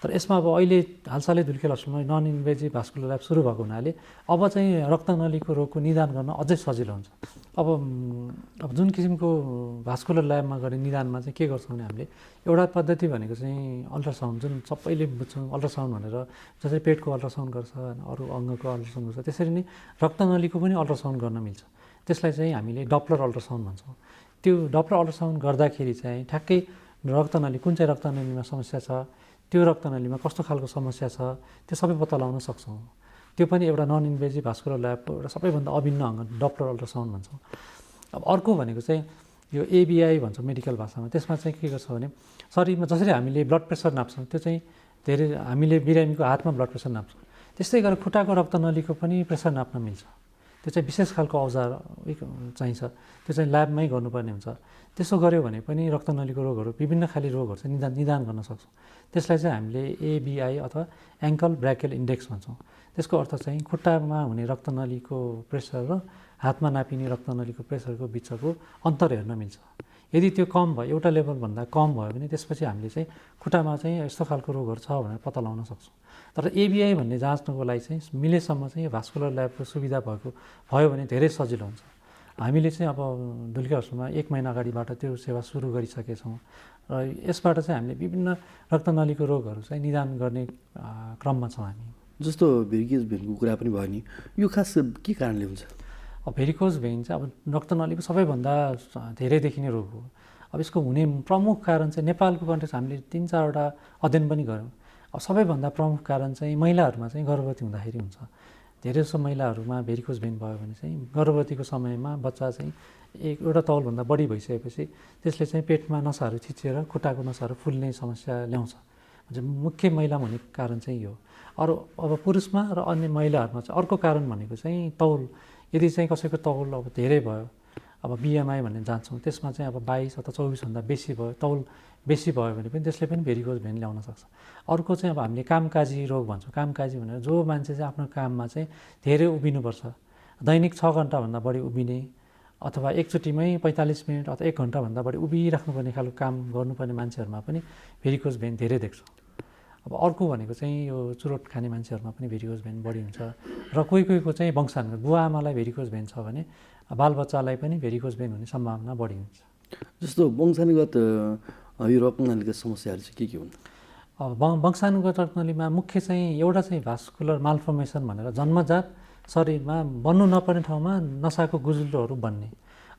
तर यसमा अब अहिले हालसालै धुलिखेल हस्पिटलमा नन इन्भेजिभ भास्कुलर ल्याब सुरु भएको हुनाले अब चाहिँ रक्तनलीको रोगको निदान गर्न अझै सजिलो हुन्छ। अब जुन किसिमको भास्कुलर ल्याबमा गर्ने निदानमा चाहिँ के गर्छौँ भने हामीले एउटा पद्धति भनेको चाहिँ अल्ट्रासाउन्ड, जुन सबैले बुझ्छौँ अल्ट्रासाउन्ड भनेर, जसरी पेटको अल्ट्रासाउन्ड गर्छ, अरू अङ्गको अल्ट्रासाउन्ड गर्छ, त्यसरी नै रक्तनलीको पनि अल्ट्रासाउन्ड गर्न मिल्छ। त्यसलाई चाहिँ हामीले डप्लर अल्ट्रासाउन्ड भन्छौँ। त्यो डप्लर अल्ट्रासाउन्ड गर्दाखेरि चाहिँ ठ्याक्कै रक्तनली कुन चाहिँ रक्तनलीमा समस्या छ, त्यो रक्तनलीमा कस्तो खालको समस्या छ, त्यो सबै पत्ता लगाउन सक्छौँ। त्यो पनि एउटा नन इन्भेजिभ भास्कुलर ल्याबको एउटा सबैभन्दा अभिन्न अङ्ग डप्लर अल्ट्रासाउन्ड भन्छौँ। अब अर्को भनेको चाहिँ यो एबिआई भन्छौँ मेडिकल भाषामा। त्यसमा चाहिँ के गर्छ भने शरीरमा जसरी हामीले ब्लड प्रेसर नाप्छौँ, त्यो चाहिँ धेरै हामीले बिरामीको हातमा ब्लड प्रेसर नाप्छौँ, त्यस्तै गरेर खुट्टाको रक्तनलीको पनि प्रेसर नाप्न मिल्छ। त्यो चाहिँ विशेष खालको औजार चाहिन्छ, त्यो चाहिँ ल्याबमै गर्नुपर्ने हुन्छ। त्यसो गऱ्यो भने पनि रक्तनलीको रोगहरू, विभिन्न खाले रोगहरू चाहिँ निदान गर्न सक्छौँ। त्यसलाई चाहिँ हामीले एबिआई अथवा एङ्कल ब्राकेल इन्डेक्स भन्छौँ। त्यसको अर्थ चाहिँ खुट्टामा हुने रक्तनलीको प्रेसर र हातमा नापिने रक्तनलीको प्रेसरको बिचको अन्तर हेर्न मिल्छ। यदि त्यो कम भयो, एउटा लेभलभन्दा कम भयो भने त्यसपछि हामीले चाहिँ खुट्टामा चाहिँ यस्तो खालको रोगहरू छ भनेर पत्ता लगाउन सक्छौँ। तर एबिआई भन्ने जाँच्नको लागि चाहिँ मिलेसम्म चाहिँ भास्कुलर ल्याबको सुविधा भयो भने धेरै सजिलो हुन्छ। हामीले चाहिँ अब धुलिखेल हस्पिटलमा 1 महिना अगाडिबाट त्यो सेवा सुरु गरिसकेछौँ र यसबाट चाहिँ हामीले विभिन्न रक्तनलीको रोगहरू चाहिँ निदान गर्ने क्रममा छौँ हामी। जस्तो भेरिकोज भेनको कुरा पनि भयो नि, यो खास के कारणले हुन्छ? अब भेरिकोज भेन चाहिँ अब रक्तनलीको सबैभन्दा धेरै देखिने रोग हो। अब यसको हुने प्रमुख कारण चाहिँ नेपालको कन्टेक्स्ट हामीले 3-4वटा अध्ययन पनि गऱ्यौँ। अब सबैभन्दा प्रमुख कारण चाहिँ महिलाहरूमा चाहिँ गर्भवती हुँदाखेरि हुन्छ। धेरैजसो महिलाहरूमा भेरिकोज भेन भयो भने चाहिँ गर्भवतीको समयमा बच्चा चाहिँ एउटा तौलभन्दा बढी भइसकेपछि त्यसले चाहिँ पेटमा नसाहरू थिचिएर खुट्टाको नसाहरू फुल्ने समस्या ल्याउँछ। मुख्य महिलामा हुने कारण चाहिँ यो। अरू अब पुरुषमा र अन्य महिलाहरूमा चाहिँ अर्को कारण भनेको चाहिँ तौल। यदि चाहिँ कसैको तौल अब धेरै भयो, अब बिएमआई भन्ने जान्छौँ, त्यसमा चाहिँ अब 22 अथवा 24भन्दा बेसी भयो, तौल बेसी भयो भने पनि त्यसले पनि भेरिकोज भेन ल्याउन सक्छ। अर्को चाहिँ अब हामीले कामकाजी रोग भन्छौँ। कामकाजी भनेर जो मान्छे चाहिँ आफ्नो काममा चाहिँ धेरै उभिनुपर्छ, दैनिक 6 घन्टाभन्दा बढी उभिने अथवा एकचोटिमै 45 मिनट अथवा 1 घन्टाभन्दा बढी उभिराख्नुपर्ने खालको काम गर्नुपर्ने मान्छेहरूमा पनि भेरिकोज भेन धेरै देख्छौँ। अब अर्को भनेको चाहिँ यो चुरोट खाने मान्छेहरूमा पनि भेरिकोज भेन बढी हुन्छ र कोहीको चाहिँ वंशानुगत बुवा आमालाई भेरिकोज भेन छ भने बालबच्चालाई पनि भेरिकोज भेन हुने सम्भावना बढी हुन्छ। जस्तो वंशानुगत यो रक्तनलीका समस्याहरू चाहिँ के हुन्? अब वंशानुगत रक्तनलीमा मुख्य चाहिँ एउटा चाहिँ भास्कुलर मालफर्मेसन भनेर जन्मजात शरीरमा बन्नु नपर्ने ठाउँमा नसाको गुजुल्टोहरू बन्ने।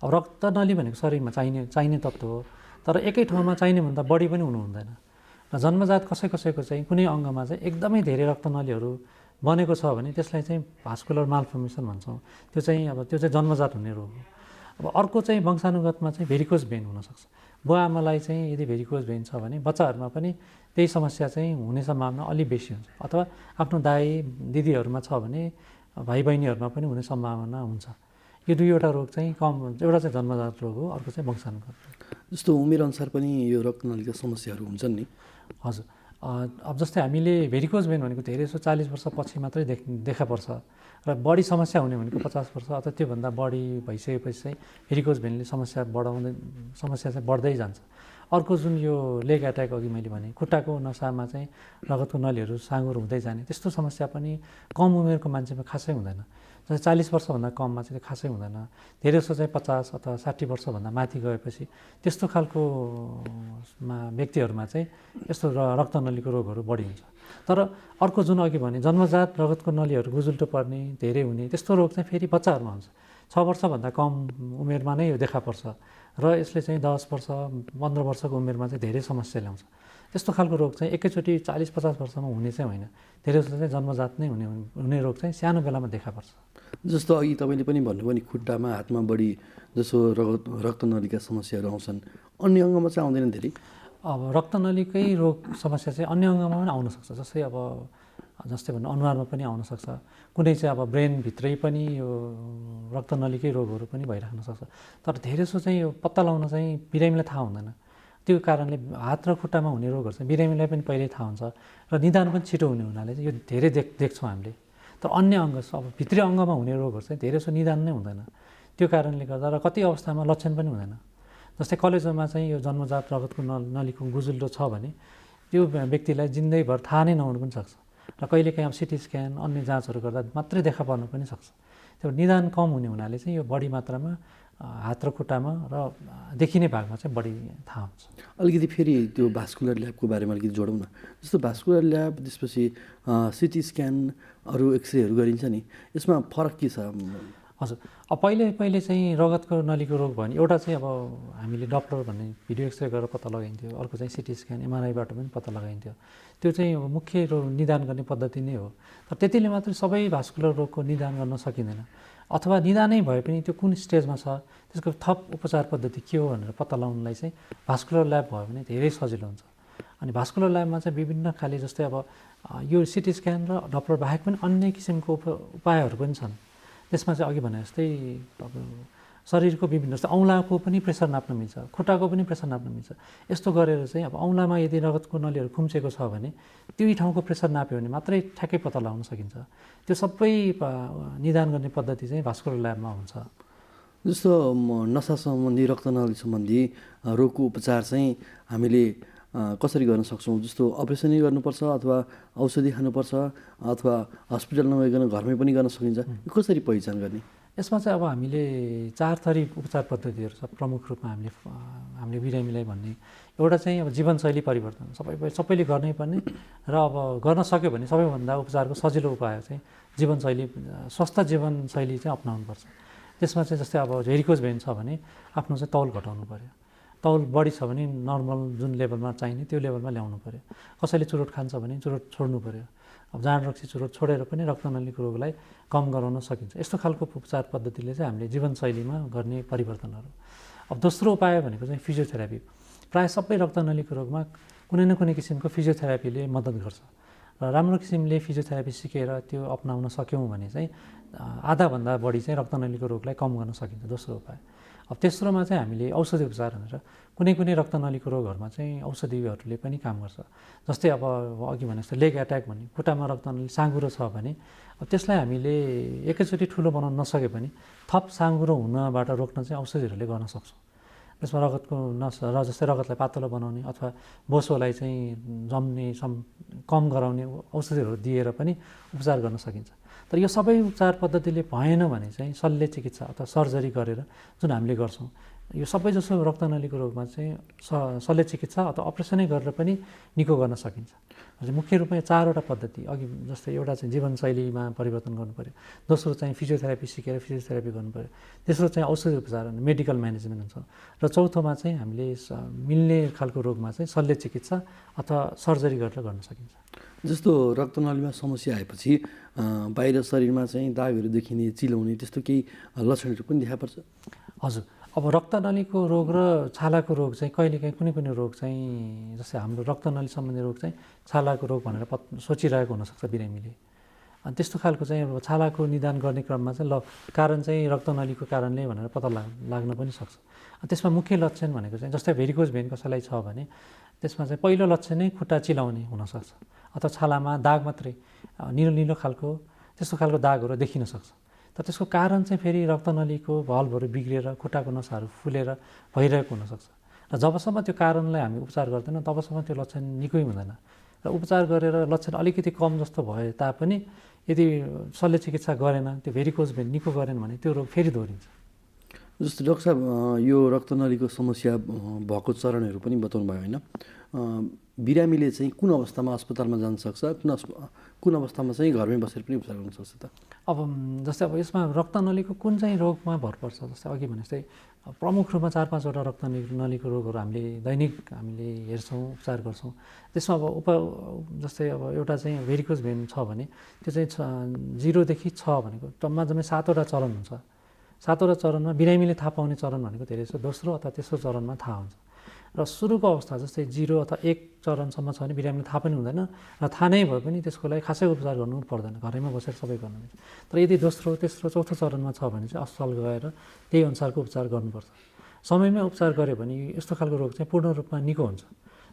अब रक्तनली भनेको शरीरमा चाहिने तत्त्व हो, तर एकै ठाउँमा चाहिने भन्दा बढी पनि हुनु हुँदैन। र जन्मजात कसैको चाहिँ कुनै अङ्गमा चाहिँ एकदमै धेरै रक्तनलीहरू बनेको छ भने त्यसलाई चाहिँ भास्कुलर मालफर्मेसन भन्छौँ। त्यो चाहिँ जन्मजात हुने रोग हो। अब अर्को चाहिँ वंशानुगतमा चाहिँ भेरिकोज भेन हुनसक्छ। बुवा आमालाई चाहिँ यदि भेरिकोज भेन छ भने बच्चाहरूमा पनि त्यही समस्या चाहिँ हुने सम्भावना अलि बेसी हुन्छ, अथवा आफ्नो दाइ दिदीहरूमा छ भने भाइ बहिनीहरूमा पनि हुने सम्भावना हुन्छ। यो दुईवटा रोग चाहिँ कम, एउटा चाहिँ जन्मजात रोग हो, अर्को चाहिँ वंशानुगत। जस्तो उमेरअनुसार पनि यो रक्तनलीका समस्याहरू हुन्छन् नि? हजुर। अब जस्तै हामीले भेरिकोज भेन भनेको धेरै जसो 40 वर्षपछि मात्रै देखा पर्छ र बढी समस्या हुने भनेको 50 वर्ष अथवा त्योभन्दा बढी भइसकेपछि चाहिँ भेरिकोज भेनले समस्या चाहिँ बढ्दै जान्छ। अर्को जुन यो लेग एट्याक अघि मैले भने खुट्टाको नसामा चाहिँ रगतको नलीहरू साँगुरो हुँदै जाने त्यस्तो समस्या पनि कम उमेरको मान्छेमा खासै हुँदैन। जस्तै 40 वर्षभन्दा कममा चाहिँ खासै हुँदैन। धेरै जसो चाहिँ 50 अथवा 60 वर्षभन्दा माथि गएपछि त्यस्तो खालको व्यक्तिहरूमा चाहिँ यस्तो रक्तनलीको रोगहरू बढी हुन्छ। तर अर्को जुन अघि भने जन्मजात रगतको नलीहरू गुजुल्टो पर्ने धेरै हुने त्यस्तो रोग चाहिँ फेरि बच्चाहरूमा हुन्छ। 6 वर्षभन्दा कम उमेरमा नै यो देखा पर्छ र यसले चाहिँ 10 वर्ष 15 वर्षको उमेरमा चाहिँ धेरै समस्या ल्याउँछ। त्यस्तो खालको रोग चाहिँ एकैचोटि 40-50 वर्षमा हुने चाहिँ होइन, धेरै जस्तो चाहिँ जन्मजात नै हुने रोग चाहिँ सानो बेलामा देखा पर्छ। जस्तो अघि तपाईँले पनि भन्नुभयो नि खुट्टामा हातमा बढी जसो रक्तनलीका समस्याहरू आउँछन्, अन्य अङ्गमा चाहिँ आउँदैन धेरै? अब रक्तनलीकै रोग समस्या चाहिँ अन्य अङ्गमा पनि आउनसक्छ। जस्तै भन्नु अनुहारमा पनि आउनसक्छ। कुनै चाहिँ अब ब्रेनभित्रै पनि यो रक्तनलीकै रोगहरू पनि भइराख्न सक्छ। तर धेरै जसो चाहिँ यो पत्ता लगाउन चाहिँ बिरामीलाई थाहा हुँदैन। त्यो कारणले हात र खुट्टामा हुने रोगहरू चाहिँ बिरामीलाई पनि पहिल्यै थाहा हुन्छ र निदान पनि छिटो हुने हुनाले चाहिँ यो धेरै देख्छौँ हामीले। तर अन्य अङ्ग अब भित्री अङ्गमा हुने रोगहरू चाहिँ धेरै जसो निदान नै हुँदैन। त्यो कारणले गर्दा र कति अवस्थामा लक्षण पनि हुँदैन। जस्तै कलेजोमा चाहिँ यो जन्मजात रगतको नलीको गुजुल्टो छ भने त्यो व्यक्तिलाई जिन्दगीभर थाहा नै नहुनु पनि सक्छ र कहिलेकाहीँ अब सिटी स्क्यान अन्य जाँचहरू गर्दा मात्रै देखा पर्नु पनि सक्छ। त्यो निदान कम हुने हुनाले चाहिँ यो बढी मात्रामा हात र खुट्टामा र देखिने भागमा चाहिँ बढी थाहा हुन्छ। अलिकति फेरि त्यो भास्कुलर ल्याबको बारेमा अलिकति जोडौँ न। जस्तो भास्कुलर ल्याब त्यसपछि सिटी स्क्यान अरू एक्सरेहरू गरिन्छ नि, यसमा फरक के छ? हजुर। अब पहिले चाहिँ रगतको नलीको रोग भने एउटा चाहिँ अब हामीले डप्लर भन्ने भिडियो एक्सरे गरेर पत्ता लगाइन्थ्यो, अर्को चाहिँ सिटी स्क्यान एमआरआईबाट पनि पत्ता लगाइन्थ्यो। त्यो चाहिँ अब मुख्य निदान गर्ने पद्धति नै हो। तर त्यतिले मात्रै सबै भास्कुलर रोगको निदान गर्न सकिँदैन, अथवा निदानै भए पनि त्यो कुन स्टेजमा छ त्यसको थप उपचार पद्धति के हो भनेर पत्ता लगाउनलाई चाहिँ भास्कुलर ल्याब भयो भने धेरै सजिलो हुन्छ। अनि भास्कुलर ल्याबमा चाहिँ विभिन्न खाले जस्तै अब यो सिटी स्क्यान र डप्लर बाहेक पनि अन्य किसिमको उपायहरू पनि छन्। त्यसमा चाहिँ अघि भने जस्तै अब शरीरको विभिन्न जस्तै औँलाको पनि प्रेसर नाप्न मिल्छ, खुट्टाको पनि प्रेसर नाप्न मिल्छ। यस्तो गरेर चाहिँ अब औँलामा यदि रगतको नलीहरू खुम्चेको छ भने त्यही ठाउँको प्रेसर नाप्यो भने मात्रै ठ्याक्कै पत्ता लगाउन सकिन्छ। त्यो सबै निदान गर्ने पद्धति चाहिँ भास्कुलर ल्याबमा हुन्छ। जस्तो नसा सम्बन्धी रक्तनली सम्बन्धी रोगको उपचार चाहिँ हामीले कसरी गर्न सक्छौँ? जस्तो अपरेसनै गर्नुपर्छ अथवा औषधि खानुपर्छ अथवा हस्पिटल नगइकन घरमै पनि गर्न सकिन्छ, कसरी पहिचान गर्ने? यसमा चाहिँ अब हामीले 4 थरी उपचार पद्धतिहरू छ प्रमुख रूपमा हामीले बिरामीलाई भन्ने। एउटा चाहिँ अब जीवनशैली परिवर्तन सबैले गर्नै पर्ने र अब गर्न सक्यो भने सबैभन्दा उपचारको सजिलो उपाय चाहिँ स्वस्थ जीवनशैली चाहिँ अपनाउनुपर्छ। त्यसमा चाहिँ जस्तै अब भेरिकोज भेन छ भने आफ्नो चाहिँ तौल घटाउनु पऱ्यो। तौल बढी छ भने नर्मल जुन लेभलमा चाहिने त्यो लेभलमा ल्याउनु पऱ्यो। कसैले चुरोट खान्छ भने चुरोट छोड्नु पऱ्यो। अब जाँड रक्सी चुरोट छोडेर पनि रक्तनलीको रोगलाई कम गराउन सकिन्छ। यस्तो खालको उपचार पद्धतिले चाहिँ हामीले जीवनशैलीमा गर्ने परिवर्तनहरू। अब दोस्रो उपाय भनेको चाहिँ फिजियोथेरापी। प्रायः सबै रक्तनलीको रोगमा कुनै न कुनै किसिमको फिजियोथेरापीले मद्दत गर्छ र राम्रो किसिमले फिजियोथेरापी सिकेर त्यो अपनाउन सक्यौँ भने चाहिँ आधाभन्दा बढी चाहिँ रक्तनलीको रोगलाई कम गर्न सकिन्छ। दोस्रो उपाय। अब तेस्रोमा चाहिँ हामीले औषधि उपचार भनेर कुनै रक्तनलीको रोगहरूमा चाहिँ औषधिहरूले पनि काम गर्छ। जस्तै अब अघि भने जस्तो लेग एट्याक भन्ने खुट्टामा रक्तनली साँघुरो छ भने अब त्यसलाई हामीले एकैचोटि ठुलो बनाउन नसके पनि थप साँघुरो हुनबाट रोक्न चाहिँ औषधिहरूले गर्न सक्छौँ। त्यसमा रगतको नस जस्तै रगतलाई पातलो बनाउने अथवा बोसोलाई चाहिँ जम्ने कम गराउने औषधिहरू दिएर पनि उपचार गर्न सकिन्छ। तर यो सबै उपचार पद्धतिले भएन भने चाहिँ शल्य चिकित्सा अथवा सर्जरी गरेर जुन हामीले गर्छौँ यो सबैजसो रक्तनलीको रोगमा चाहिँ शल्य चिकित्सा अथवा अपरेसनै गरेर पनि निको गर्न सकिन्छ। मुख्य रूपमा 4वटा पद्धति अघि जस्तै एउटा चाहिँ जीवनशैलीमा परिवर्तन गर्नु पऱ्यो, दोस्रो चाहिँ फिजियोथेरापी सिकेर फिजियोथेरापी गर्नु पऱ्यो, तेस्रो चाहिँ औषधि उपचार मेडिकल म्यानेजमेन्ट हुन्छ, र चौथोमा चाहिँ हामीले मिल्ने खालको रोगमा चाहिँ शल्य चिकित्सा अथवा सर्जरी गरेर गर्न सकिन्छ। जस्तो रक्तनलीमा समस्या आएपछि बाहिर शरीरमा चाहिँ दागहरू देखिने, चिलाउने त्यस्तो केही लक्षणहरू पनि देखा पर्छ? हजुर, अब रक्तनलीको रोग र छालाको रोग चाहिँ कहिलेकाहीँ कुनै रोग चाहिँ जस्तै हाम्रो रक्तनली सम्बन्धी रोग चाहिँ छालाको रोग भनेर सोचिरहेको हुनसक्छ बिरामीले। अनि त्यस्तो खालको चाहिँ अब छालाको निदान गर्ने क्रममा चाहिँ कारण चाहिँ रक्तनलीको कारणले भनेर पत्ता लाग्न पनि सक्छ। त्यसमा मुख्य लक्षण भनेको चाहिँ जस्तै भेरिकोज भेन कसैलाई छ भने त्यसमा चाहिँ पहिलो लक्षण नै खुट्टा चिलाउने हुनसक्छ अथवा छालामा दाग मात्रै निलो खालको त्यस्तो खालको दागहरू देखिन सक्छ। तर त्यसको कारण चाहिँ फेरि रक्तनलीको भल्भहरू बिग्रिएर खुट्टाको नसाहरू फुलेर भइरहेको हुनसक्छ। र जबसम्म त्यो कारणलाई हामी उपचार गर्दैनौँ तबसम्म त्यो लक्षण निकै हुँदैन। र उपचार गरेर लक्षण अलिकति कम जस्तो भए तापनि यदि शल्य चिकित्सा गरेन, त्यो भेरिकोज भेन निको गरेन भने त्यो रोग फेरि दोहोरिन्छ। जस्तो डाक्टर साहब यो रक्तनलीको समस्या भएको चरणहरू पनि बताउनु भयो होइन? बिरामीले चाहिँ कुन अवस्थामा अस्पतालमा जान सक्छ, कुन अवस्थामा चाहिँ घरमै बसेर पनि उपचार गर्न सक्छ त? अब जस्तै अब यसमा रक्तनलीको कुन चाहिँ रोगमा भर पर्छ। जस्तै अघि भने जस्तै प्रमुख रूपमा 4-5वटा रक्तनलीको रोगहरू हामीले हेर्छौँ, उपचार गर्छौँ। त्यसमा अब जस्तै अब एउटा चाहिँ भेरिकोज भेन छ भने त्यो चाहिँ 0देखि 6 भनेको जम्मै 7वटा चरण हुन्छ। 7वटा चरणमा बिरामीले थाहा पाउने चरण भनेको धेरै छ, दोस्रो अथवा तेस्रो चरणमा थाहा हुन्छ। र सुरुको अवस्था जस्तै 0 अथवा 1 चरणसम्म छ भने बिरामीले थाहा पनि हुँदैन र थाहा नै भए पनि त्यसको लागि खासै उपचार गर्नु पर्दैन, घरैमा बसेर सबै गर्नु मिल्छ। तर यदि दोस्रो, तेस्रो, चौथो चरणमा छ भने चाहिँ अस्पताल गएर त्यही अनुसारको उपचार गर्नुपर्छ। समयमै उपचार गऱ्यो भने यस्तो खालको रोग चाहिँ पूर्ण रूपमा निको हुन्छ।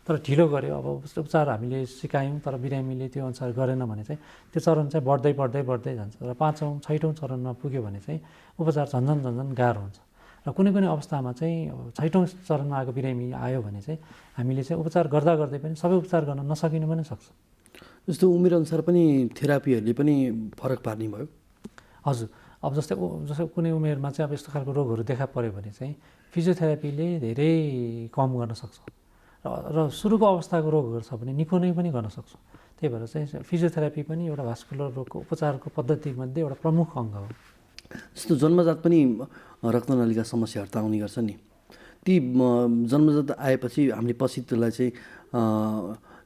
तर ढिलो गऱ्यो, अब उपचार हामीले सिकायौँ तर बिरामीले त्यो अनुसार गरेन भने चाहिँ त्यो चरण चाहिँ बढ्दै जान्छ र 5औँ 6औँ चरणमा पुग्यो भने चाहिँ उपचार झन्झन गाह्रो हुन्छ। र कुनै अवस्थामा चाहिँ 6औँ चरणमा आएको बिरामी आयो भने चाहिँ हामीले चाहिँ उपचार गर्दै पनि सबै उपचार गर्न नसकिनु पनि सक्छ। जस्तो उमेरअनुसार पनि थेरापीहरूले पनि फरक पार्ने भयो? हजुर, अब जस्तै कुनै उमेरमा चाहिँ अब यस्तो खालको रोगहरू देखा पर्यो भने चाहिँ फिजियोथेरापीले धेरै कम गर्न सक्छ र सुरुको अवस्थाको रोगहरू छ भने निको नै पनि गर्न सक्छ। त्यही भएर चाहिँ फिजियोथेरापी पनि एउटा भास्कुलर रोगको उपचारको पद्धतिमध्ये एउटा प्रमुख अङ्ग हो। जस्तो जन्मजात पनि रक्तनलीका समस्याहरू त आउने गर्छ नि, ती जन्मजात आएपछि हामीले पछि त्यसलाई चाहिँ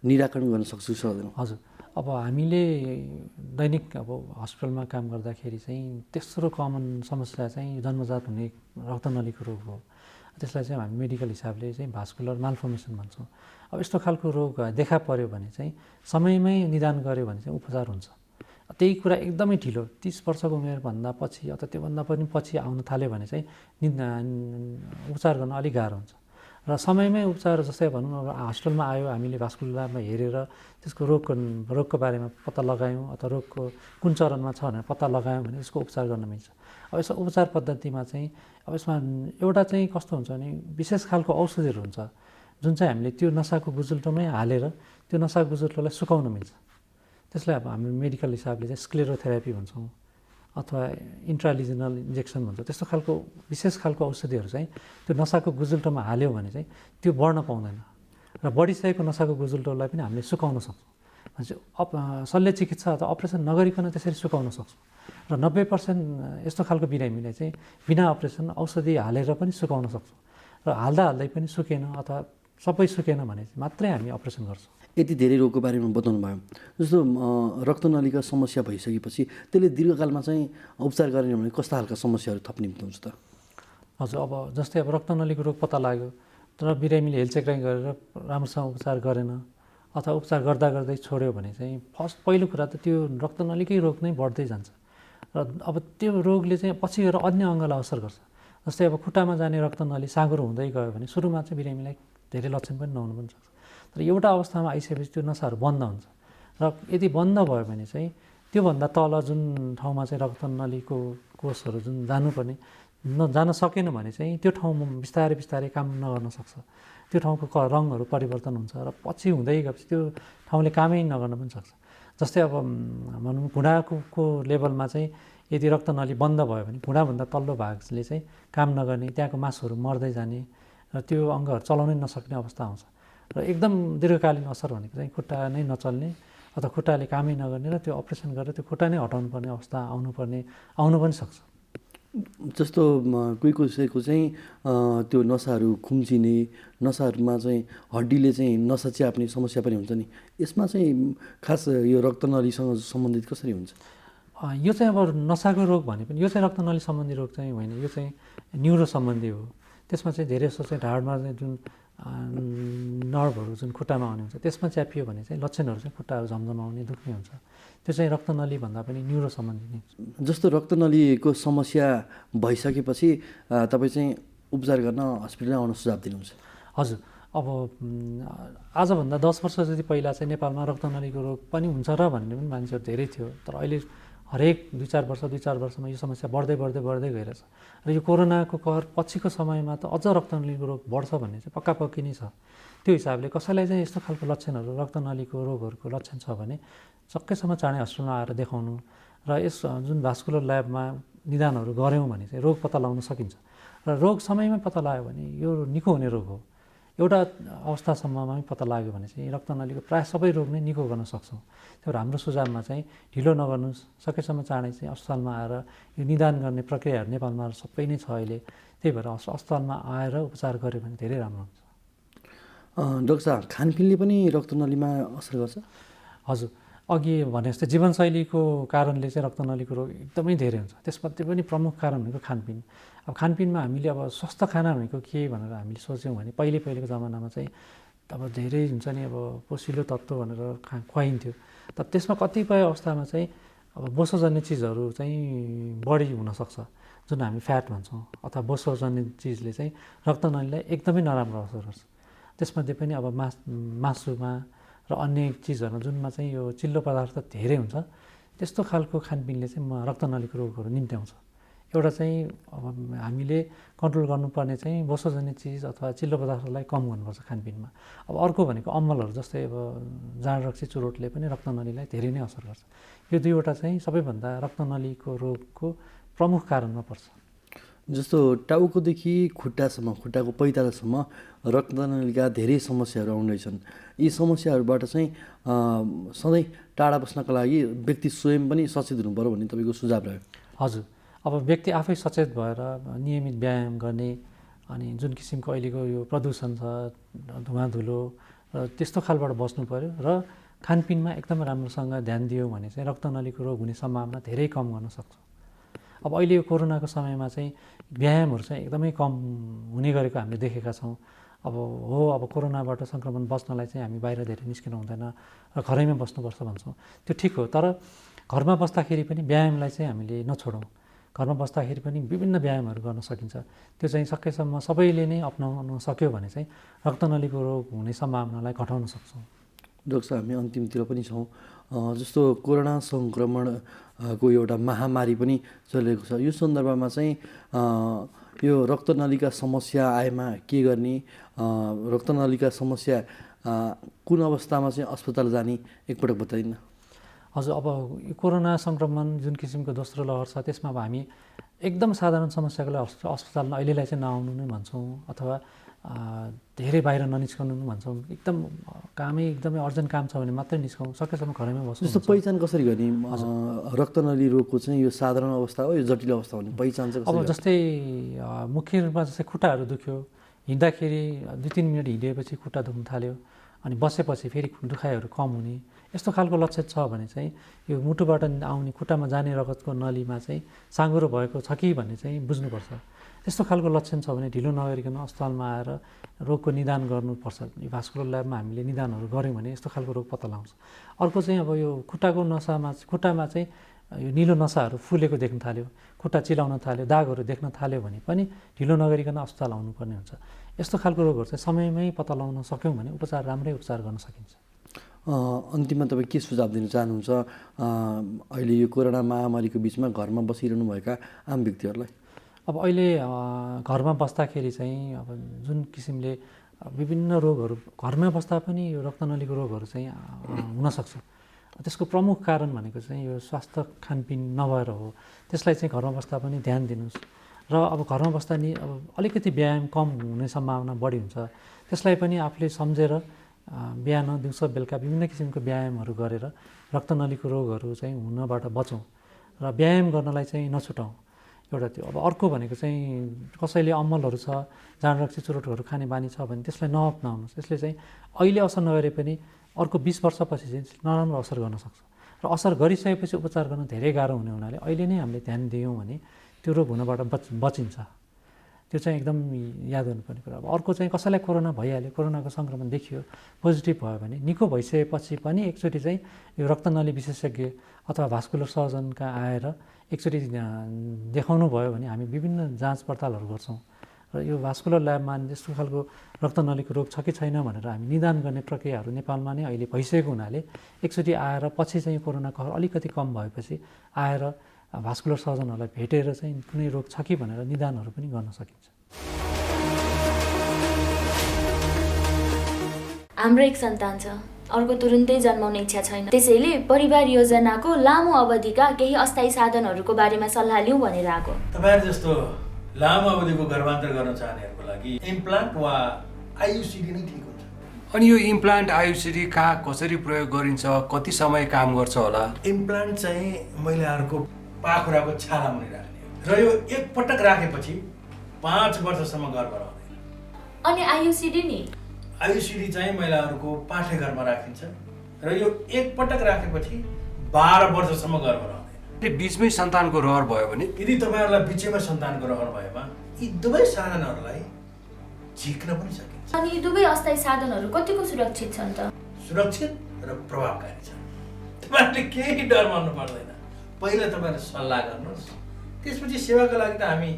निराकरण गर्न सक्छौँ सक्दैनौँ? हजुर, अब हामीले दैनिक अब हस्पिटलमा काम गर्दाखेरि चाहिँ तेस्रो कमन समस्या चाहिँ जन्मजात हुने रक्तनलीको रोग हो। त्यसलाई चाहिँ हामी मेडिकल हिसाबले चाहिँ भास्कुलर मालफर्मेसन भन्छौँ। अब यस्तो खालको रोग देखा पर्यो भने चाहिँ समयमै निदान गर्यो भने चाहिँ उपचार हुन्छ। त्यही कुरा एकदमै ढिलो 30 वर्षको उमेरभन्दा पछि अथवा त्योभन्दा पनि पछि आउन थाल्यो भने चाहिँ उपचार गर्न अलिक गाह्रो हुन्छ। र समयमै उपचार जस्तै भनौँ अब हस्पिटलमा आयो, हामीले भास्कुलरमा हेरेर त्यसको रोगको बारेमा पत्ता लगायौँ अथवा रोगको कुन चरणमा छ भनेर पत्ता लगायौँ भने त्यसको उपचार गर्न मिल्छ। अब यसो उपचार पद्धतिमा चाहिँ अब यसमा एउटा चाहिँ कस्तो हुन्छ भने विशेष खालको औषधिहरू हुन्छ जुन चाहिँ हामीले त्यो नसाको गुजुल्टोमै हालेर त्यो नसाको गुजुल्टोलाई सुकाउन मिल्छ। त्यसलाई अब हामी मेडिकल हिसाबले चाहिँ स्क्लेरोथेरापी भन्छौँ अथवा इन्ट्रालिजिनल इन्जेक्सन भन्छ। त्यस्तो खालको विशेष खालको औषधिहरू चाहिँ त्यो नसाको गुजुल्टोमा हाल्यो भने चाहिँ त्यो बढ्न पाउँदैन र बढिसकेको नसाको गुजुल्टोलाई पनि हामीले सुकाउन सक्छौँ। शल्य चिकित्सा अथवा अपरेसन नगरिकन त्यसरी सुकाउन सक्छौँ र 90% यस्तो खालको बिरामीलाई चाहिँ बिना अपरेसन औषधि हालेर पनि सुकाउन सक्छौँ र हाल्दै पनि सुकेन अथवा सबै सुकेन भने मात्रै हामी अपरेसन गर्छौँ। यति धेरै रोगको बारेमा बताउनु भयो। जस्तो रक्तनलीका समस्या भइसकेपछि त्यसले दीर्घकालमा चाहिँ उपचार गरेन भने कस्ता खालका समस्याहरू थप्ने हुन्छ त? हजुर, अब जस्तै अब रक्तनलीको रोग पत्ता लाग्यो तर बिरामीले हेलचेक्राइ गरेर राम्रोसँग उपचार गरेन अथवा उपचार गर्दै छोड्यो भने चाहिँ पहिलो कुरा त त्यो रक्तनलीकै रोग नै बढ्दै जान्छ र अब त्यो रोगले चाहिँ पछि गएर अन्य अङ्गलाई असर गर्छ। जस्तै अब खुट्टामा जाने रक्तनली साँघुरो हुँदै गयो भने सुरुमा चाहिँ बिरामीलाई धेरै लक्षण पनि नहुनु पनि सक्छ। तर एउटा अवस्थामा आइसकेपछि त्यो नसाहरू बन्द हुन्छ र यदि बन्द भयो भने चाहिँ त्योभन्दा तल जुन ठाउँमा चाहिँ रक्तनलीको कोषहरू जुन जानुपर्ने जान सकेन भने चाहिँ त्यो ठाउँमा बिस्तारै बिस्तारै काम नगर्न सक्छ। त्यो ठाउँको रङहरू परिवर्तन हुन्छ र पछि हुँदै गएपछि त्यो ठाउँले कामै नगर्न पनि सक्छ। जस्तै अब भनौँ भुँडाको लेभलमा चाहिँ यदि रक्तनली बन्द भयो भने भुँडाभन्दा तल्लो भागले चाहिँ काम नगर्ने, त्यहाँको मासुहरू मर्दै जाने र त्यो अङ्गहरू चलाउनै नसक्ने अवस्था आउँछ। र एकदम दीर्घकालीन असर भनेको चाहिँ खुट्टा नै नचल्ने अथवा खुट्टाले कामै नगर्ने र त्यो अपरेसन गरेर त्यो खुट्टा नै हटाउनु पर्ने अवस्था आउनु पनि सक्छ। जस्तो कोही कसैको चाहिँ त्यो नसाहरू खुम्चिने, नसाहरूमा चाहिँ हड्डीले चाहिँ नसा च्याप्ने समस्या पनि हुन्छ नि, यसमा चाहिँ खास यो रक्तनलीसँग सम्बन्धित कसरी हुन्छ? यो चाहिँ अब नसाको रोग भने पनि यो चाहिँ रक्तनली सम्बन्धी रोग चाहिँ होइन, यो चाहिँ न्युरो सम्बन्धी हो। त्यसमा चाहिँ धेरै जस्तो चाहिँ ढाडमा जुन नर्भहरू जुन खुट्टामा आउने हुन्छ त्यसमा च्यापियो भने चाहिँ लक्षणहरू चाहिँ खुट्टाहरू झमझमाउने, दुख्ने हुन्छ। त्यो चाहिँ रक्तनली भन्दा पनि न्युरो सम्बन्धी नै। जस्तो रक्तनलीको समस्या भइसकेपछि तपाईँ चाहिँ उपचार गर्न हस्पिटलमा आउन सुझाव दिनुहुन्छ? हजुर, अब आजभन्दा 10 वर्ष जति पहिला चाहिँ नेपालमा रक्तनलीको रोग पनि हुन्छ र भन्ने पनि मान्छेहरू धेरै थियो। तर अहिले हरेक 2-4 वर्षमा यो समस्या बढ्दै गइरहेछ। र यो कोरोनाको कहर पछिको समयमा त अझ रक्तनलीको रोग बढ्छ भन्ने चाहिँ पक्की नै छ। त्यो हिसाबले कसैलाई चाहिँ यस्तो खालको लक्षणहरू रक्तनलीको रोगहरूको लक्षण छ भने सकेसम्म चाँडै हस्पिटलमा आएर देखाउनु र यस जुन भास्कुलर ल्याबमा निदानहरू गऱ्यौँ भने चाहिँ रोग पत्ता लगाउन सकिन्छ। र रोग समयमै पत्ता लाग्यो भने यो निको हुने रोग हो। एउटा अवस्थासम्ममै पत्ता लाग्यो भने चाहिँ रक्तनलीको प्रायः सबै रोग नै निको गर्न सक्छौँ। त्यो हाम्रो सुझावमा चाहिँ ढिलो नगर्नुहोस्, सकेसम्म चाँडै चाहिँ अस्पतालमा आएर यो निदान गर्ने प्रक्रियाहरू नेपालमा सबै नै छ अहिले। त्यही भएर अस्पतालमा आएर उपचार गऱ्यो भने धेरै राम्रो हुन्छ। डाक्टर साहब, खानपिनले पनि रक्तनलीमा असर गर्छ? हजुर, अघि भने जस्तै जीवनशैलीको कारणले चाहिँ रक्तनलीको रोग एकदमै धेरै हुन्छ। त्यसमध्ये पनि प्रमुख कारण भनेको खानपिन। अब खानपिनमा हामीले अब स्वस्थ खाना भनेको के भनेर हामीले सोच्यौँ भने पहिलेको जमानामा चाहिँ अब धेरै हुन्छ नि, अब पोषिलो तत्त्व भनेर खुवाइन्थ्यो। तर त्यसमा कतिपय अवस्थामा चाहिँ अब बोसोजन्य चिजहरू चाहिँ बढी हुनसक्छ, जुन हामी फ्याट भन्छौँ, अथवा बोसोजन्य चिजले चाहिँ रक्तनलीलाई एकदमै नराम्रो असर गर्छ। त्यसमध्ये पनि अब मासुमा र अन्य चिजहरूमा जुनमा चाहिँ यो चिल्लो पदार्थ धेरै हुन्छ, त्यस्तो खालको खानपिनले चाहिँ रक्तनलीको रोगहरू निम्त्याउँछ। एउटा चाहिँ अब हामीले कन्ट्रोल गर्नुपर्ने चाहिँ बोसोजन्य चिज अथवा चिल्लो पदार्थलाई कम गर्नुपर्छ खानपिनमा। अब अर्को भनेको अम्लहरू, जस्तै अब जाँड रक्सी चुरोटले पनि रक्तनलीलाई धेरै नै असर गर्छ। यो दुईवटा चाहिँ सबैभन्दा रक्तनलीको रोगको प्रमुख कारणमा पर्छ। जस्तो टाउकोदेखि खुट्टासम्म, खुट्टाको पैतालासम्म रक्तनलीका धेरै समस्याहरू आउँदैछन्। यी समस्याहरूबाट चाहिँ सधैँ टाढा बस्नका लागि व्यक्ति स्वयं पनि सचेत हुनु पर्यो भन्ने तपाईँको सुझाव रह्यो? हजुर, अब व्यक्ति आफै सचेत भएर नियमित व्यायाम गर्ने, अनि जुन किसिमको अहिलेको यो प्रदूषण छ, धुवाँ धुलो र त्यस्तो खालबाट बस्नु पर्यो र खानपिनमा एकदम राम्रोसँग ध्यान दियो भने चाहिँ रक्तनलीको रोग हुने सम्भावना धेरै कम गर्न सक्छ। अब अहिले यो कोरोनाको समयमा चाहिँ व्यायामहरू चाहिँ एकदमै कम हुने गरेको हामीले देखेका छौँ। अब कोरोनाबाट सङ्क्रमण बच्नलाई चाहिँ हामी बाहिर धेरै निस्किनु हुँदैन र घरैमा बस्नुपर्छ भन्छौँ, त्यो ठिक हो। तर घरमा बस्दाखेरि पनि व्यायामलाई चाहिँ हामीले नछोडौँ। घरमा बस्दाखेरि पनि विभिन्न व्यायामहरू गर्न सकिन्छ। त्यो चाहिँ सकेसम्म सबैले नै अपनाउन सक्यो भने चाहिँ रक्तनलीको रोग हुने सम्भावनालाई घटाउन सक्छौँ। डाक्टर साहब, हामी अन्तिमतिर पनि छौँ। जस्तो कोरोना सङ्क्रमणको एउटा महामारी पनि चलेको छ, यो सन्दर्भमा चाहिँ यो रक्तनलीका समस्या आएमा के गर्ने, रक्तनलीका समस्या कुन अवस्थामा चाहिँ अस्पताल जाने एकपटक बताइदिनु। हजुर, अब कोरोना सङ्क्रमण जुन किसिमको दोस्रो लहर छ त्यसमा अब हामी एकदम साधारण समस्याको लागि अस्पतालमा अहिलेलाई चाहिँ नआउनु नै भन्छौँ, अथवा धेरै बाहिर ननिस्कनु पनि भन्छौँ। एकदम कामै एकदमै अर्जेन्ट काम छ भने मात्रै निस्कौँ, सकेसम्म घरैमा बस्नु। जस्तो पहिचान कसरी गर्ने रक्तनली रोगको चाहिँ यो साधारण अवस्था हो, यो जटिल अवस्था हो, पहिचान चाहिँ? अब जस्तै मुख्य रूपमा जस्तै खुट्टाहरू दुख्यो, हिँड्दाखेरि 2-3 मिनट हिँडेपछि खुट्टा दुख्न थाल्यो, अनि बसेपछि फेरि दुखाइहरू कम हुने, यस्तो खालको लक्षण छ भने चाहिँ यो मुटुबाट आउने खुट्टामा जाने रगतको नलीमा चाहिँ साँघुरो भएको छ कि भन्ने चाहिँ बुझ्नुपर्छ। त्यस्तो खालको लक्षण छ भने ढिलो नगरिकन अस्पतालमा आएर रोगको निदान गर्नुपर्छ। यो भास्कुलर ल्याबमा हामीले निदानहरू गऱ्यौँ भने यस्तो खालको रोग पत्ता लगाउँछ। अर्को चाहिँ अब यो खुट्टाको नसामा, खुट्टामा चाहिँ यो निलो नसाहरू फुलेको देख्न थाल्यो, खुट्टा चिलाउन थाल्यो, दागहरू देख्न थाल्यो भने पनि ढिलो नगरिकन अस्पताल आउनुपर्ने हुन्छ। यस्तो खालको रोगहरू चाहिँ समयमै पत्ता लगाउन सक्यौँ भने उपचार राम्रै उपचार गर्न सकिन्छ। अन्तिममा तपाईँ के सुझाव दिन चाहनुहुन्छ अहिले यो कोरोना महामारीको बिचमा घरमा बसिरहनुभएका आम व्यक्तिहरूलाई? अब अहिले घरमा बस्दाखेरि चाहिँ अब जुन किसिमले विभिन्न रोगहरू घरमा बस्दा पनि यो रक्तनलीको रोगहरू चाहिँ हुनसक्छ। त्यसको प्रमुख कारण भनेको चाहिँ यो स्वास्थ्य खानपिन नभएर हो। त्यसलाई चाहिँ घरमा बस्दा पनि ध्यान दिनुहोस् र अब घरमा बस्दा नि अब अलिकति व्यायाम कम हुने सम्भावना बढी हुन्छ। त्यसलाई पनि आफूले सम्झेर बिहान दिउँसो बेलुका विभिन्न किसिमको व्यायामहरू गरेर रक्तनलीको रोगहरू चाहिँ हुनबाट बचौँ र व्यायाम गर्नलाई चाहिँ नछुटाउँ। एउटा त्यो। अब अर्को भनेको चाहिँ कसैले अम्मलहरू छ, जाँड रक्सी चुरोटहरू खाने बानी छ भने त्यसलाई नअप्नाउनुहोस्। त्यसले चाहिँ अहिले असर नगरे पनि अर्को 20 वर्षपछि चाहिँ नराम्रो असर गर्न सक्छ र असर गरिसकेपछि उपचार गर्न धेरै गाह्रो हुने हुनाले अहिले नै हामीले ध्यान दियौँ भने त्यो रोग हुनबाट बचिन्छ। त्यो चाहिँ एकदम याद गर्नुपर्ने कुरा। अब अर्को चाहिँ कसैलाई कोरोना भइहाल्यो, कोरोनाको सङ्क्रमण देखियो, पोजिटिभ भयो भने निको भइसकेपछि पनि एकचोटि चाहिँ यो रक्तनली विशेषज्ञ अथवा भास्कुलर सर्जनका आएर एकचोटि देखाउनु भयो भने हामी विभिन्न जाँच पडतालहरू गर्छौँ र यो भास्कुलर ल्याबमा यस्तो खालको रक्तनलीको रोग छ कि छैन भनेर हामी निदान गर्ने प्रक्रियाहरू नेपालमा नै अहिले भइसकेको हुनाले एकचोटि आएर पछि चाहिँ कोरोनाको अलिकति कम भएपछि आएर भास्कुलर सर्जनहरूलाई भेटेर चाहिँ कुनै रोग छ कि भनेर निदानहरू पनि गर्न सकिन्छ। हाम्रो एक सन्तान छ, अर्को तुरुन्तै जन्माउने इच्छा छैन। त्यसैले परिवार योजनाको लामो अवधिका केही अस्थायी साधनहरूको बारेमा सल्लाह लिउँ भनेर आएको। तपाईहरु जस्तो लामो अवधिको गर्भान्तर गर्न चाहनेहरूको लागि इम्प्लान्ट वा आयुसिडी नै ठिक हुन्छ। अनि यो इम्प्लान्ट आयुसिडी कहाँ कसरी प्रयोग गरिन्छ, कति समय काम गर्छ होला? इम्प्लान्ट चाहिँ महिलाहरूको पाखुराको छाला मुनि राख्ने र यो एक पटक राखेपछि 5 वर्षसम्म गर्भ रहँदैन। अनि आयुसिडी नि? आयुसिडी चाहिँ महिलाहरूको पाठेघरमा राखिन्छ र यो एक पटक राखेपछि 12 वर्षसम्म गर्भ रहँदैन। बिचमै सन्तानको रहर भयो भने? यदि तपाईहरुलाई बिचमै सन्तानको रहर भएमा यी दुवै साधनहरूलाई झिक्न पनि सकिन्छ। अनि यी दुवै अस्थायी साधनहरू कतिको सुरक्षित छन् त? सुरक्षित र प्रभावकारी छन्। तपाईहरुले केही डर मान्नु पर्दैन। पहिला तपाईहरु सल्लाह गर्नुहोस्, त्यसपछि सेवाको लागि त हामी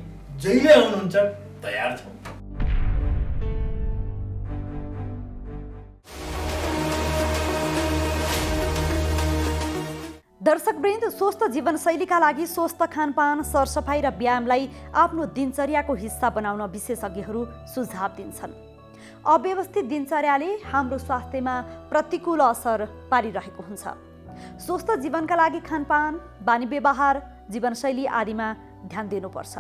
जहिले आउनुहुन्छ तयार छौँ। दर्शकवृन्द, स्वस्थ जीवनशैलीका लागि स्वस्थ खानपान, सरसफाइ र व्यायामलाई आफ्नो दिनचर्याको हिस्सा बनाउन विशेषज्ञहरू सुझाव दिन्छन्। अव्यवस्थित दिनचर्याले हाम्रो स्वास्थ्यमा प्रतिकूल असर पारिरहेको हुन्छ। स्वस्थ जीवनका लागि खानपान, बानी व्यवहार, जीवनशैली आदिमा ध्यान दिनुपर्छ।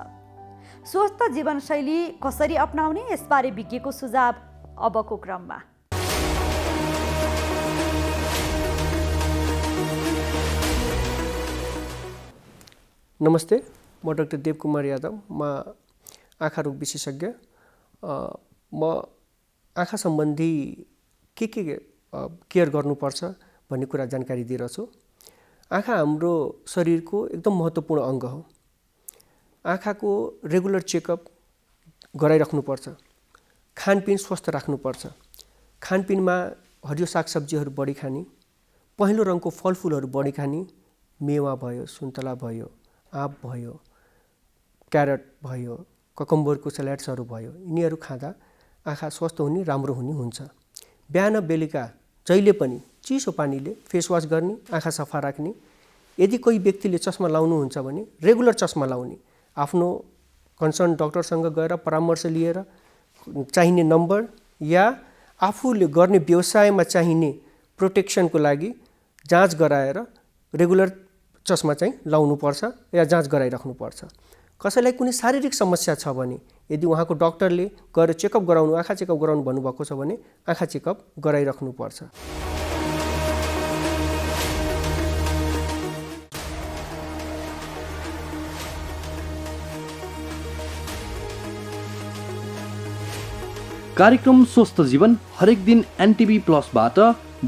स्वस्थ जीवनशैली कसरी अपनाउने यसबारे विज्ञको सुझाव अबको क्रममा। नमस्ते, म डाक्टर देवकुमार यादव। म आँखा रोग विशेषज्ञ। म आँखा सम्बन्धी के केयर गर्नुपर्छ भन्ने कुरा जानकारी दिइरहेछु। आँखा हाम्रो शरीरको एकदम महत्त्वपूर्ण अङ्ग हो। आँखाको रेगुलर चेकअप गराइराख्नुपर्छ। खानपिन स्वस्थ राख्नुपर्छ। खानपिनमा हरियो सागसब्जीहरू बढी खाने, पहेँलो रङको फलफुलहरू बढी खाने, मेवा भयो, सुन्तला भयो, आँप भयो, क्यारट भयो, ककम्बरको सलाड्सहरू भयो, यिनीहरू खाँदा आँखा स्वस्थ हुने, राम्रो हुने हुन्छ। बिहान बेलुका जहिले पनि चिसो पानीले फेसवास गर्ने, आँखा सफा राख्ने। यदि कोही व्यक्तिले चस्मा लाउनुहुन्छ भने रेगुलर चस्मा लाउने, आफ्नो कन्सर्न डक्टरसँग गएर परामर्श लिएर चाहिने नम्बर या आफूले गर्ने व्यवसायमा चाहिने प्रोटेक्सनको लागि जाँच गराएर रेगुलर चस्मा चाहिँ लाउनुपर्छ या जाँच गराइराख्नुपर्छ। कसैलाई कुनै शारीरिक समस्या छ भने यदि उहाँको डक्टरले गएर चेकअप गराउनु, आँखा चेकअप गराउनु भन्नुभएको छ भने आँखा चेकअप गराइराख्नुपर्छ। कार्यक्रम स्वस्थ जीवन हरेक दिन एनटिभी प्लसबाट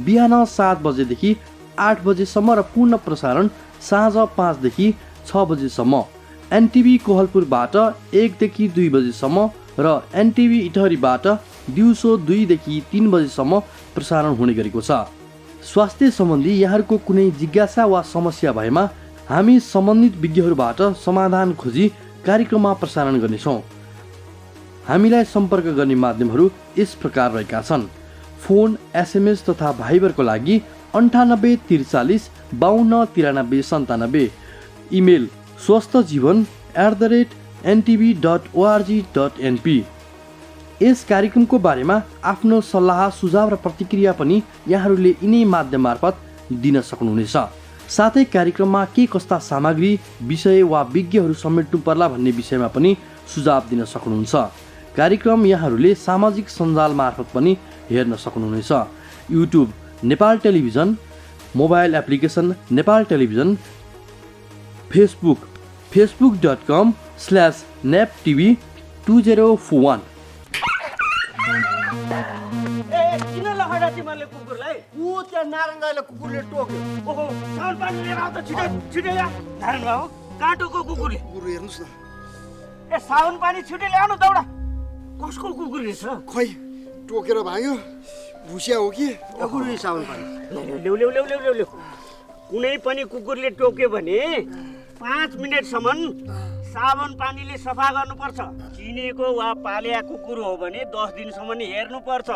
बिहान 7 बजेदेखि 8 बजेसम्म र पूर्ण प्रसारण साँझ 5 देखि 6 बजेसम्म, एनटिभी कोहलपुरबाट 1 देखि 2 बजेसम्म र एनटिभी इटहरीबाट दिउँसो 2 देखि 3 बजेसम्म प्रसारण हुने गरेको छ। स्वास्थ्य सम्बन्धी यहाँहरूको कुनै जिज्ञासा वा समस्या भएमा हामी सम्बन्धित विज्ञहरूबाट समाधान खोजी कार्यक्रममा प्रसारण गर्नेछौँ। हामीलाई सम्पर्क गर्ने माध्यमहरू यस प्रकार रहेका छन्। फोन, एसएमएस तथा भाइबरको लागि 98 43 52 93 97। Email swasthjivan@ntv.org.np। यस कार्यक्रमको बारेमा आफ्नो सल्लाह, सुझाव र प्रतिक्रिया पनि यहाँहरूले यिनै माध्यम मार्फत दिन सक्नुहुनेछ। साथै कार्यक्रममा के कस्ता सामग्री, विषय वा विज्ञहरू समेट्नु पर्ला भन्ने विषयमा पनि सुझाव दिन सक्नुहुन्छ। कार्यक्रम यहाँहरूले सामाजिक सञ्जाल मार्फत पनि हेर्न सक्नुहुनेछ। YouTube Nepal television, mobile application Nepal television, Facebook facebook.com/neptv2041। किन लखडा तिमीहरूले कुकुरलाई? ऊ त्यहाँ नारायण दाइले कुकुरले टोक्यो। ओहो, साउन पानी लिएर आऊ त छिटै छिटै या। नारायण बाबु, कहाँ टोक्यो कुकुरले? कुकुर हेर्नुस् न। ए साउन पानी छिटै ल्याउनु दौडा। कसको कुकुर रहेछ? खोइ टोकेर भाग्यो। भुसिया हो कि? कुकुर साउन पानी। ल्याउ ल्याउ ल्याउ ल्याउ ल्याउ। कुनै पनि कुकुरले टोक्यो भने 5 मिनेटसम्म साबुन पानीले सफा गर्नुपर्छ। चिनेको वा पालिया कुकुर हो भने 10 दिनसम्म हेर्नुपर्छ।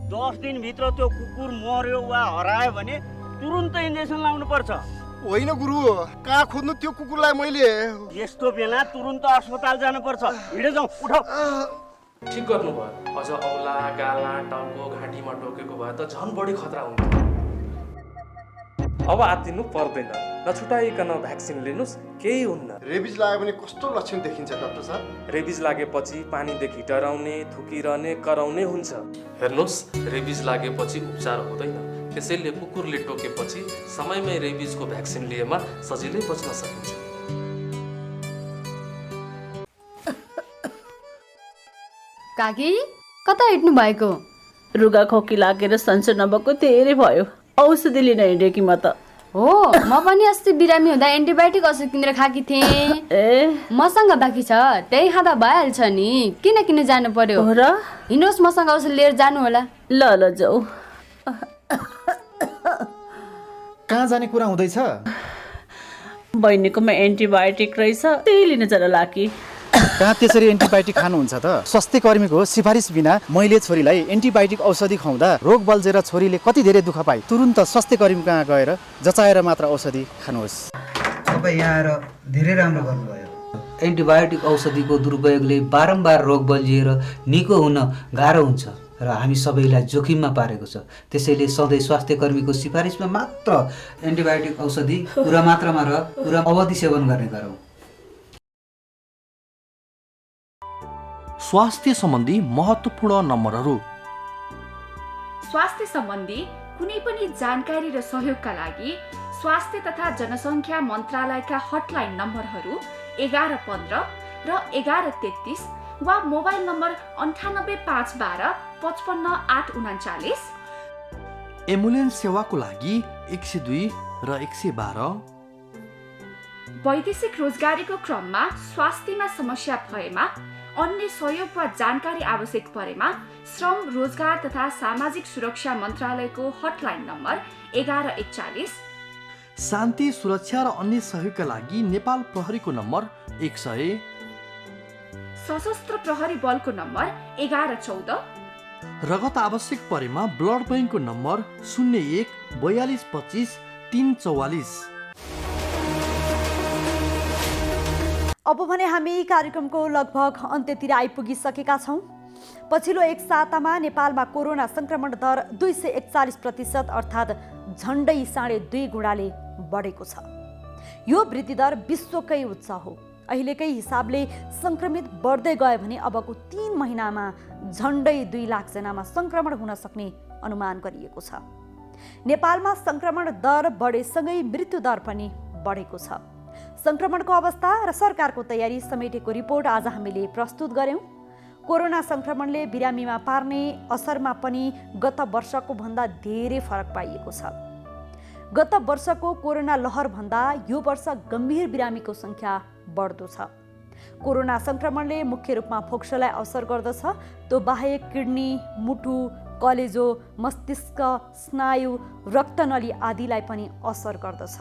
10 दिनभित्र त्यो कुकुर मर्यो वा हरायो भने तुरुन्तै इन्जेक्सन लाउनुपर्छ। होइन गुरु, कहाँ खोज्नु त्यो कुकुरलाई मैले? यस्तो बेला तुरुन्त अस्पताल जानुपर्छ। हिँडे जाउँ, उठाउ। ठिक गर्नुभयो। अझ औला, गाला, टाउको, घाँटीमा टोकेको भए त झन् बढी खतरा हुन्थ्यो। अब आत्तिनु पर्दैन। नछुटाइकन भ्याक्सिन लिनुस्, केही हुन्न। रेबिज लाग्यो भने कस्तो लक्षण देखिन्छ डाक्टर साहब? रेबिज लागेपछि पानीदेखि डराउने, थुकिरहने, कराउने हुन्छ। हेर्नुहोस्, रेबिज लागेपछि उपचार हुँदैन। त्यसैले कुकुरले टोकेपछि समयमै रेबिजको भ्याक्सिन लिएमा सजिलै बच्न सकिन्छ। काकी, कता हिँड्नु भएको? रुगा खोकी लागेर सन्चो नभएको धेरै भयो। औषधि लिन हिँडेकी म त। हो, म पनि अस्ति बिरामी हुँदा एन्टिबायोटिक औषध किनेर खाकी थिएँ। ए, मसँग बाँकी छ, त्यही खाँदा भइहाल्छ नि। किन जानु पर्यो र? हिँड्नुहोस्, मसँग औषध लिएर जानु होला। ल ल जाऊ। कहाँ जाने कुरा हुँदैछ? बहिनीकोमा एन्टिबायोटिक रहेछ, त्यही लिन चला लाकी। कहाँ त्यसरी एन्टिबायोटिक खानुहुन्छ त? स्वास्थ्य कर्मीको सिफारिस बिना मैले छोरीलाई एन्टिबायोटिक औषधि खुवाउँदा रोग बल्झेर छोरीले कति धेरै दुःख पाए। तुरुन्त स्वास्थ्य कर्मी कहाँ गएर जचाएर मात्र औषधि खानुहोस्। तपाईँ यहाँ आएर धेरै राम्रो गर्नुभयो। एन्टिबायोटिक औषधिको दुरुपयोगले बारम्बार रोग बल्झिएर निको हुन गाह्रो हुन्छ र हामी सबैलाई जोखिममा पारेको छ। त्यसैले सधैँ स्वास्थ्य कर्मीको सिफारिसमा मात्र एन्टिबायोटिक औषधि पुरा मात्रामा र पुरा अवधि सेवन गर्ने गरौँ। स्वास्थ्य सम्बन्धी महत्त्वपूर्ण नम्बरहरू। स्वास्थ्य सम्बन्धी कुनै पनि जानकारी र सहयोगका लागि स्वास्थ्य तथा जनसङ्ख्या मन्त्रालयका हटलाइन नम्बरहरू 1115 र 1133 वा मोबाइल नम्बर 98 512 55 839। एम्बुलेन्स सेवाको लागि 102 र 112। वैदेशिक रोजगारीको क्रममा स्वास्थ्यमा समस्या भएमा, अन्य सहयोग वा जानकारी आवश्यक परेमा श्रम, रोजगार तथा सामाजिक सुरक्षा मन्त्रालयको हटलाइन नम्बर 1141। शान्ति, सुरक्षा र अन्य सहयोगका लागि नेपाल प्रहरीको नम्बर 100। सशस्त्र प्रहरी बलको नम्बर 1114। रगत आवश्यक परेमा ब्लड बैंकको नम्बर 01 42 25 344। अब भने हामी कार्यक्रमको लगभग अन्त्यतिर आइपुगिसकेका छौँ। पछिल्लो एक सातामा नेपालमा कोरोना संक्रमण दर 241% अर्थात् झन्डै 2.5 गुणाले बढेको छ। यो वृद्धि दर विश्वकै उच्च हो। अहिलेकै हिसाबले संक्रमित बढ्दै गयो भने अबको 3 महिनामा झन्डै 2 लाख जनामा संक्रमण हुन सक्ने अनुमान गरिएको छ। नेपालमा संक्रमण दर बढेसँगै मृत्यु दर पनि बढेको छ। संक्रमणको अवस्था र सरकारको तयारी समेटेको रिपोर्ट आज हामीले प्रस्तुत गर्यौं। कोरोना संक्रमणले बिरामीमा पार्ने असरमा पनि गत वर्षको भन्दा धेरै फरक पाइएको छ। गत वर्षको कोरोना लहर भन्दा यो वर्ष गम्भीर बिरामीको संख्या बढ्दो छ। कोरोना संक्रमणले मुख्य रूपमा फोक्सोलाई असर गर्दछ। त्यो बाहेक किडनी, मुटु, कलेजो, मस्तिष्क, स्नायु, रक्तनली आदिलाई पनि असर गर्दछ।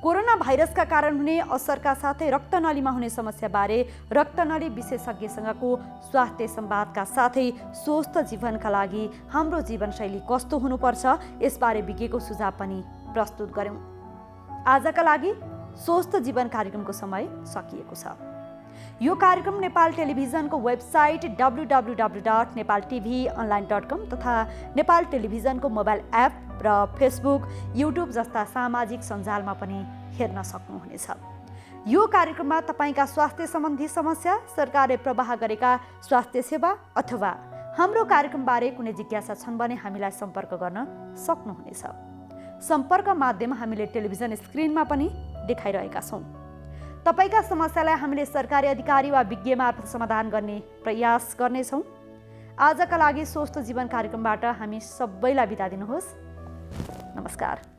कोरोना भाइरसका कारण हुने असरका साथै रक्तनलीमा हुने समस्याबारे रक्तनली विशेषज्ञसँगको स्वास्थ्य संवादका साथै स्वस्थ जीवनका लागि हाम्रो जीवनशैली कस्तो हुनुपर्छ यसबारे विज्ञको सुझाव पनि प्रस्तुत गर्यौं। आजका लागि स्वस्थ जीवन कार्यक्रमको समय सकिएको छ। यो कार्यक्रम नेपाल टेलिभिजनको वेबसाइट www.nepaltvonline.com तथा नेपाल टेलिभिजनको मोबाइल एप र फेसबुक, युट्युब जस्ता सामाजिक सञ्जालमा पनि हेर्न सक्नुहुनेछ। यो कार्यक्रममा तपाईँका स्वास्थ्य सम्बन्धी समस्या, सरकारले प्रवाह गरेका स्वास्थ्य सेवा अथवा हाम्रो कार्यक्रमबारे कुनै जिज्ञासा छन् भने हामीलाई सम्पर्क गर्न सक्नुहुनेछ। सम्पर्क माध्यम हामीले टेलिभिजन स्क्रिनमा पनि देखाइरहेका छौँ। तपाईँका समस्यालाई हामीले सरकारी अधिकारी वा विज्ञ मार्फत समाधान गर्ने प्रयास गर्नेछौँ। आजका लागि स्वस्थ जीवन कार्यक्रमबाट हामी सबैलाई बिदा दिनुहोस्। नमस्कार।